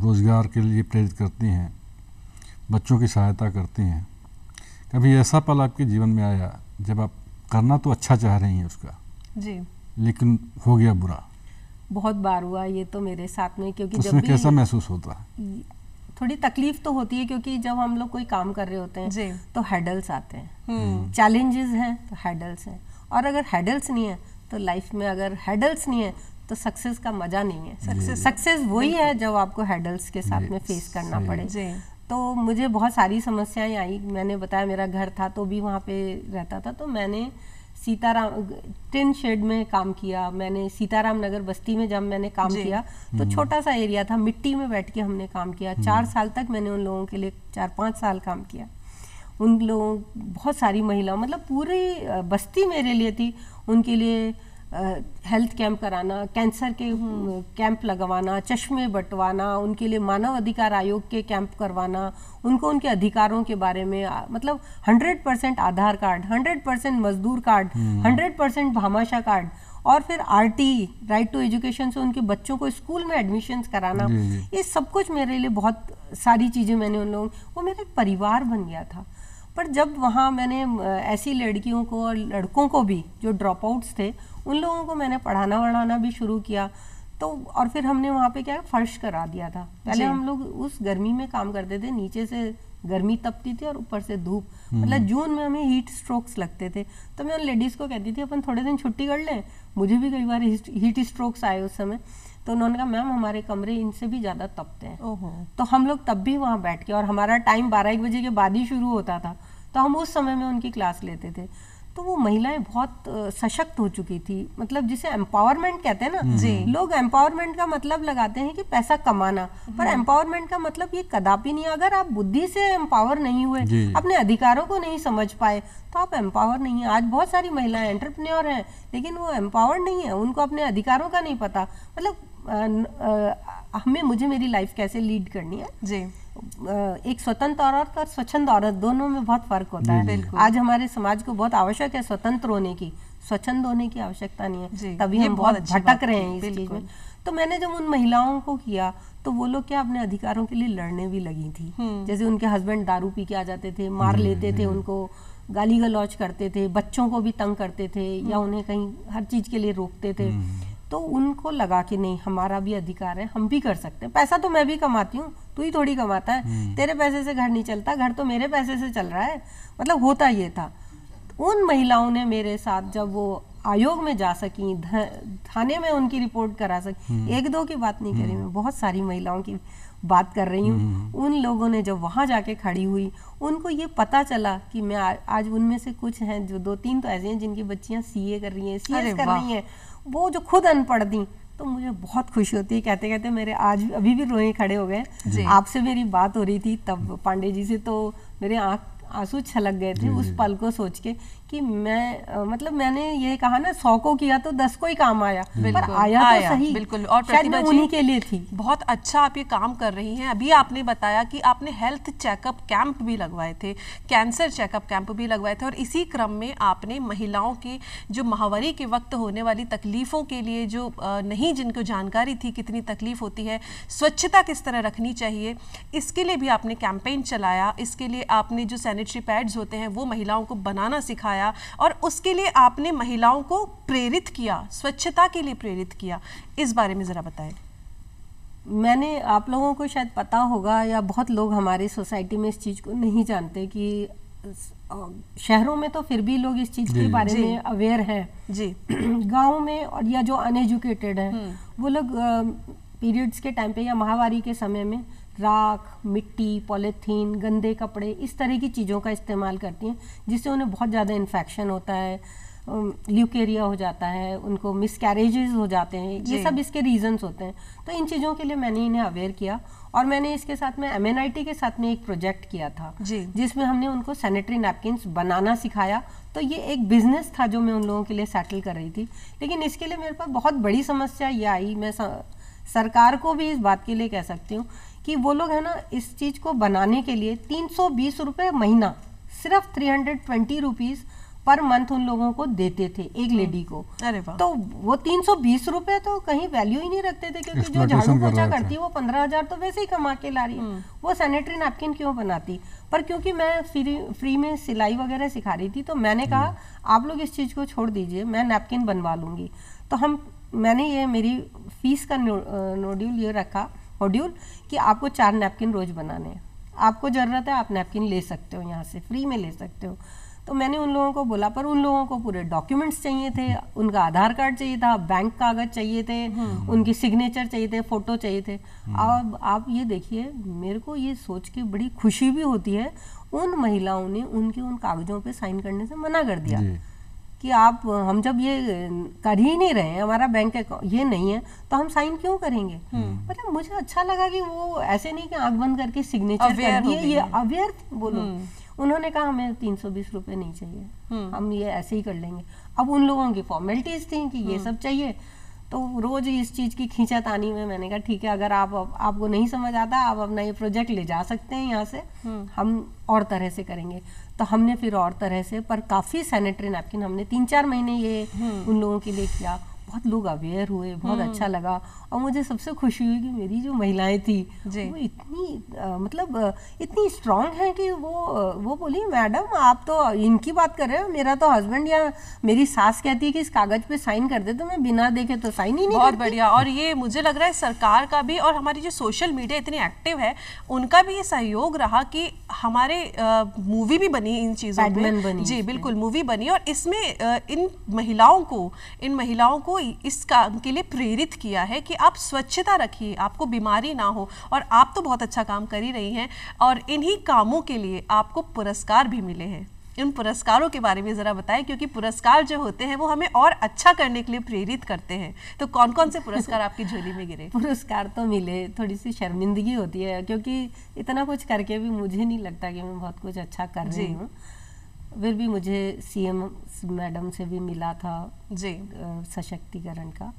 रोजगार के लिए प्रेरित करती हैं, बच्चों की सहायता करती हैं? कभी ऐसा पल आपके जीवन में आया जब आप करना तो अच्छा चाह रही हैं उसका जी, लेकिन हो गया बुरा? बहुत बार हुआ ये तो मेरे साथ में, क्योंकि उसमें कैसा महसूस होता है? थोड़ी तकलीफ तो होती है, क्योंकि जब हम लोग कोई काम कर रहे होते हैं तो हेडल्स आते हैं, चैलेंजेस हैं तो हेडल्स हैं, और अगर हेडल्स नहीं है तो लाइफ में अगर हेडल्स नहीं है तो सक्सेस का मजा नहीं है। सक्सेस वही है जब आपको हेडल्स के साथ में फेस करना पड़े। तो मुझे बहुत सारी समस्याएं आई। मैंने बताया मेरा घर था तो भी वहाँ पे रहता था, तो मैंने सीताराम टिन शेड में काम किया। मैंने सीताराम नगर बस्ती में जब मैंने काम किया तो छोटा सा एरिया था, मिट्टी में बैठ के हमने काम किया। 4 साल तक मैंने उन लोगों के लिए 4-5 साल काम किया। उन लोगों बहुत सारी महिलाओं, मतलब पूरी बस्ती मेरे लिए थी। उनके लिए हेल्थ कैंप कराना, कैंसर के कैंप लगवाना, चश्मे बंटवाना, उनके लिए मानव अधिकार आयोग के कैंप करवाना, उनको उनके अधिकारों के बारे में, मतलब 100% आधार कार्ड, 100% मजदूर कार्ड, 100% भामाशाह कार्ड, और फिर RT राइट टू एजुकेशन से उनके बच्चों को स्कूल में एडमिशन्स कराना। ये सब कुछ मेरे लिए बहुत सारी चीज़ें मैंने उन लोगों, वो मेरा परिवार बन गया था। पर जब वहाँ मैंने ऐसी लड़कियों को और लड़कों को भी जो ड्रॉप आउट्स थे उन लोगों को मैंने पढ़ाना भी शुरू किया। तो और फिर हमने वहाँ पे क्या फर्श करा दिया था। पहले हम लोग उस गर्मी में काम करते थे, नीचे से गर्मी तपती थी और ऊपर से धूप, मतलब जून में हमें हीट स्ट्रोक्स लगते थे। तो मैं उन लेडीज़ को कहती थी अपन थोड़े दिन छुट्टी कर लें। मुझे भी कई बार हीट स्ट्रोक्स आए उस समय। तो उन्होंने कहा मैम हमारे कमरे इनसे भी ज़्यादा तपते हैं। तो हम लोग तब भी वहाँ बैठ के, और हमारा टाइम 12-1 बजे के बाद ही शुरू होता था, तो हम उस समय में उनकी क्लास लेते थे। तो वो महिलाएं बहुत सशक्त हो चुकी थी, मतलब जिसे एम्पावरमेंट कहते हैं ना। लोग एम्पावरमेंट का मतलब लगाते हैं कि पैसा कमाना, पर एम्पावरमेंट का मतलब ये कदापि नहीं है। अगर आप बुद्धि से एम्पावर नहीं हुए, अपने अधिकारों को नहीं समझ पाए, तो आप एम्पावर नहीं है। आज बहुत सारी महिलाएं एंटरप्रेन्योर हैं, लेकिन वो एम्पावर नहीं है, उनको अपने अधिकारों का नहीं पता। मतलब मुझे मेरी लाइफ कैसे लीड करनी है जी। एक स्वतंत्र औरत और स्वच्छंद औरत दोनों में बहुत फर्क होता है। आज हमारे समाज को बहुत आवश्यक है स्वतंत्र होने की, स्वच्छंद होने की आवश्यकता नहीं है। तभी हम बहुत भटक रहे हैं इस चीज में। तो मैंने जब उन महिलाओं को किया तो वो लोग क्या अपने अधिकारों के लिए लड़ने भी लगी थी। जैसे उनके हस्बैंड दारू पी के आ जाते थे, मार लेते थे उनको, गाली गलौज करते थे, बच्चों को भी तंग करते थे, या उन्हें कहीं हर चीज के लिए रोकते थे। तो उनको लगा कि नहीं, हमारा भी अधिकार है, हम भी कर सकते हैं। पैसा तो मैं भी कमाती हूँ, तू ही थोड़ी कमाता है, तेरे पैसे से घर नहीं चलता, घर तो मेरे पैसे से चल रहा है। मतलब होता ये था। उन महिलाओं ने मेरे साथ जब वो आयोग में जा सकी, थाने में उनकी रिपोर्ट करा सकी, 1-2 की बात नहीं करी, मैं बहुत सारी महिलाओं की बात कर रही हूँ। उन लोगों ने जब वहाँ जाके खड़ी हुई, उनको ये पता चला कि मैं आज उनमें से कुछ हैं जो 2-3 तो ऐसे हैं जिनकी बच्चियाँ CA कर रही हैं, CS कर रही हैं, वो जो खुद अनपढ़ थी। तो मुझे बहुत खुशी होती है। कहते कहते मेरे आज अभी भी रोए खड़े हो गए। आपसे मेरी बात हो रही थी तब पांडे जी से, तो मेरे आंसू छलक गए थे उस पल को सोच के कि मैं मतलब मैंने ये कहा ना, 100 को किया तो 10 को ही काम आया, पर आया तो सही। बिल्कुल। और प्रतिभा उन्हीं के लिए थी। बहुत अच्छा आप ये काम कर रही हैं। अभी आपने बताया कि आपने हेल्थ चेकअप कैंप भी लगवाए थे, कैंसर चेकअप कैंप भी लगवाए थे, और इसी क्रम में आपने महिलाओं की जो माहवारी के वक्त होने वाली तकलीफ़ों के लिए, जो नहीं जिनको जानकारी थी कितनी तकलीफ होती है, स्वच्छता किस तरह रखनी चाहिए, इसके लिए भी आपने कैंपेन चलाया। इसके लिए आपने जो सैनिटरी पैड्स होते हैं वो महिलाओं को बनाना सिखाया, और उसके लिए आपने महिलाओं को प्रेरित किया, स्वच्छता के लिए प्रेरित किया। इस बारे में जरा बताएं। मैंने, आप लोगों को शायद पता होगा, या बहुत लोग हमारे सोसाइटी में इस चीज़ को नहीं जानते कि शहरों में तो फिर भी लोग इस चीज़ के बारे में अवेयर हैं जी। गाँव में और या जो अनएजुकेटेड हैं वो लोग पीरियड्स के टाइम पे या माहवारी के समय में राख, मिट्टी, पॉलीथीन, गंदे कपड़े, इस तरह की चीज़ों का इस्तेमाल करती हैं, जिससे उन्हें बहुत ज़्यादा इन्फेक्शन होता है, ल्यूकेरिया हो जाता है, उनको मिसकैरेजेस हो जाते हैं। ये सब इसके रीजंस होते हैं। तो इन चीज़ों के लिए मैंने इन्हें अवेयर किया, और मैंने इसके साथ में MNIT के साथ में एक प्रोजेक्ट किया था जिसमें हमने उनको सैनिटरी नैपकिन्स बनाना सिखाया। तो ये एक बिजनेस था जो मैं उन लोगों के लिए सेटल कर रही थी। लेकिन इसके लिए मेरे पास बहुत बड़ी समस्या ये आई, मैं सरकार को भी इस बात के लिए कह सकती हूँ कि वो लोग है ना इस चीज को बनाने के लिए 320 रुपये महीना, सिर्फ 320 रुपीज पर मंथ उन लोगों को देते थे एक लेडी को। अरे वाह। तो वो 320 रुपए तो कहीं वैल्यू ही नहीं रखते थे, क्योंकि जो झाड़ू पोछा करती है वो 15,000 तो वैसे ही कमा के ला रही है, वो सैनिटरी नैपकिन क्यों बनाती। पर क्योंकि मैं फ्री में सिलाई वगैरह सिखा रही थी तो मैंने कहा आप लोग इस चीज को छोड़ दीजिए, मैं नैपकिन बनवा लूंगी। तो मैंने ये मेरी फीस का मॉड्यूल ये रखा कि आपको 4 नैपकिन रोज बनाने हैं, आपको जरूरत है आप नैपकिन ले सकते हो, यहाँ से फ्री में ले सकते हो। तो मैंने उन लोगों को बोला, पर उन लोगों को पूरे डॉक्यूमेंट्स चाहिए थे, उनका आधार कार्ड चाहिए था, बैंक कागज चाहिए थे, उनकी सिग्नेचर चाहिए थे, फोटो चाहिए थे। अब आप ये देखिए, मेरे को ये सोच के बड़ी खुशी भी होती है, उन महिलाओं ने उनके उन कागजों पे साइन करने से मना कर दिया कि आप, हम जब ये कर ही नहीं रहे हैं, हमारा बैंक अकाउंट ये नहीं है तो हम साइन क्यों करेंगे। मतलब मुझे अच्छा लगा कि वो ऐसे नहीं कि आंख बंद करके सिग्नेचर कर दिए, ये अवेयर बोलो। उन्होंने कहा हमें 320 रुपये नहीं चाहिए, हम ये ऐसे ही कर लेंगे। अब उन लोगों की फॉर्मेलिटीज थी कि ये सब चाहिए, तो रोज इस चीज की खींचातानी में मैंने कहा ठीक है, अगर आपको नहीं समझ आता आप अपना ये प्रोजेक्ट ले जा सकते हैं यहाँ से, हम और तरह से करेंगे। तो हमने फिर और तरह से, पर काफी सैनिटरी नैपकिन हमने 3-4 महीने ये उन लोगों के लिए किया। बहुत लोग अवेयर हुए, बहुत अच्छा लगा। और मुझे सबसे खुशी हुई कि मेरी जो महिलाएं थी वो इतनी स्ट्रांग है कि वो बोली मैडम आप तो इनकी बात कर रहे हो, मेरा तो हस्बैंड या मेरी सास कहती है कि इस कागज पे साइन कर दे, तो मैं बिना देखे तो साइन ही नहीं बहुत करती। बढ़िया। और ये मुझे लग रहा है सरकार का भी और हमारी जो सोशल मीडिया इतनी एक्टिव है उनका भी ये सहयोग रहा कि हमारे मूवी भी बनी इन चीजों पे। जी बिल्कुल, मूवी बनी और इसमें इन महिलाओं को इस काम के लिए प्रेरित किया है कि आप स्वच्छता रखिए, आपको बीमारी ना हो। और आप तो बहुत अच्छा काम कर ही रही हैं और इन्हीं कामों के लिए आपको पुरस्कार भी मिले हैं। इन पुरस्कारों के बारे में जरा बताएं, क्योंकि पुरस्कार जो होते हैं वो हमें और अच्छा करने के लिए प्रेरित करते हैं। तो कौन कौन से पुरस्कार आपकी झोली में गिरे? पुरस्कार तो मिले, थोड़ी सी शर्मिंदगी होती है क्योंकि इतना कुछ करके भी मुझे नहीं लगता कि मैं बहुत कुछ अच्छा कर रही हूँ। फिर भी मुझे सीएम मैडम से भी मिला था जी सशक्तिकरण का।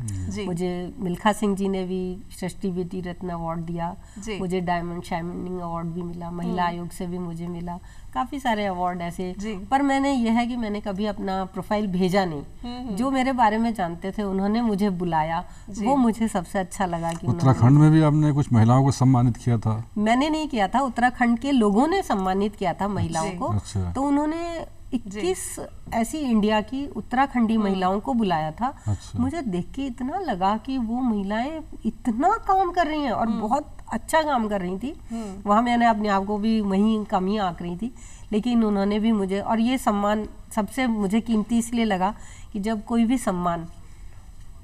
मुझे मिल्खा सिंह जी ने भी सृष्टि बेटी रत्न अवार्ड दिया, मुझे डायमंड शाइनिंग अवार्ड भी मिला, महिला आयोग से भी मुझे मिला, काफी सारे अवार्ड ऐसे। पर मैंने यह है कि मैंने कभी अपना प्रोफाइल भेजा नहीं। जो मेरे बारे में जानते थे उन्होंने मुझे बुलाया, वो मुझे सबसे अच्छा लगा। कि उत्तराखंड में भी आपने कुछ महिलाओं को सम्मानित किया था? मैंने नहीं किया था, उत्तराखंड के लोगों ने सम्मानित किया था महिलाओं को। तो उन्होंने 21 ऐसी इंडिया की उत्तराखंडी महिलाओं को बुलाया था। मुझे देख के इतना लगा कि वो महिलाएं इतना काम कर रही हैं और बहुत अच्छा काम कर रही थी। वहाँ मैंने अपने आप को भी वहीं कमी आंक रही थी, लेकिन उन्होंने भी मुझे, और ये सम्मान सबसे मुझे कीमती इसलिए लगा कि जब कोई भी सम्मान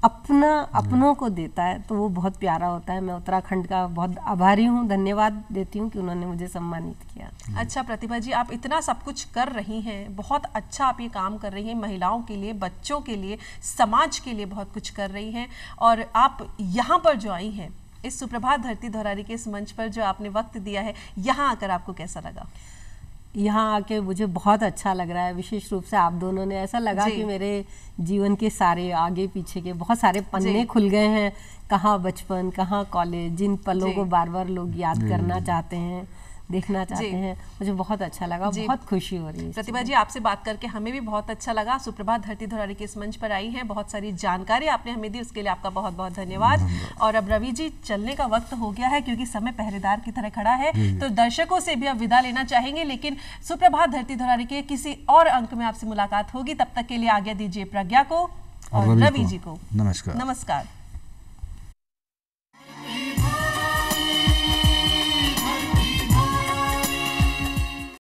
अपनों को देता है तो वो बहुत प्यारा होता है। मैं उत्तराखंड का बहुत आभारी हूँ, धन्यवाद देती हूँ कि उन्होंने मुझे सम्मानित किया। अच्छा प्रतिभा जी, आप इतना सब कुछ कर रही हैं, बहुत अच्छा आप ये काम कर रही हैं, महिलाओं के लिए, बच्चों के लिए, समाज के लिए बहुत कुछ कर रही हैं। और आप यहाँ पर जो आई हैं, इस सुप्रभात धरती धौरारी के इस मंच पर जो आपने वक्त दिया है, यहाँ आकर आपको कैसा लगा? यहाँ आके मुझे बहुत अच्छा लग रहा है, विशेष रूप से आप दोनों ने, ऐसा लगा कि मेरे जीवन के सारे आगे पीछे के बहुत सारे पन्ने खुल गए हैं। कहाँ बचपन, कहाँ कॉलेज, जिन पलों को बार बार लोग याद करना चाहते हैं, देखना चाहते हैं, मुझे बहुत अच्छा लगा, बहुत खुशी हो रही है। प्रतिभा जी, आपसे बात करके हमें भी बहुत अच्छा लगा। सुप्रभात धरती धौरारी के इस मंच पर आई हैं, बहुत सारी जानकारी आपने हमें दी, उसके लिए आपका बहुत बहुत धन्यवाद। और अब रवि जी, चलने का वक्त हो गया है क्योंकि समय पहरेदार की तरह खड़ा है, तो दर्शकों से भी अब विदा लेना चाहेंगे, लेकिन सुप्रभात धरती धौरारी के किसी और अंक में आपसे मुलाकात होगी। तब तक के लिए आज्ञा दीजिए प्रज्ञा को और रवि जी को। नमस्कार। नमस्कार।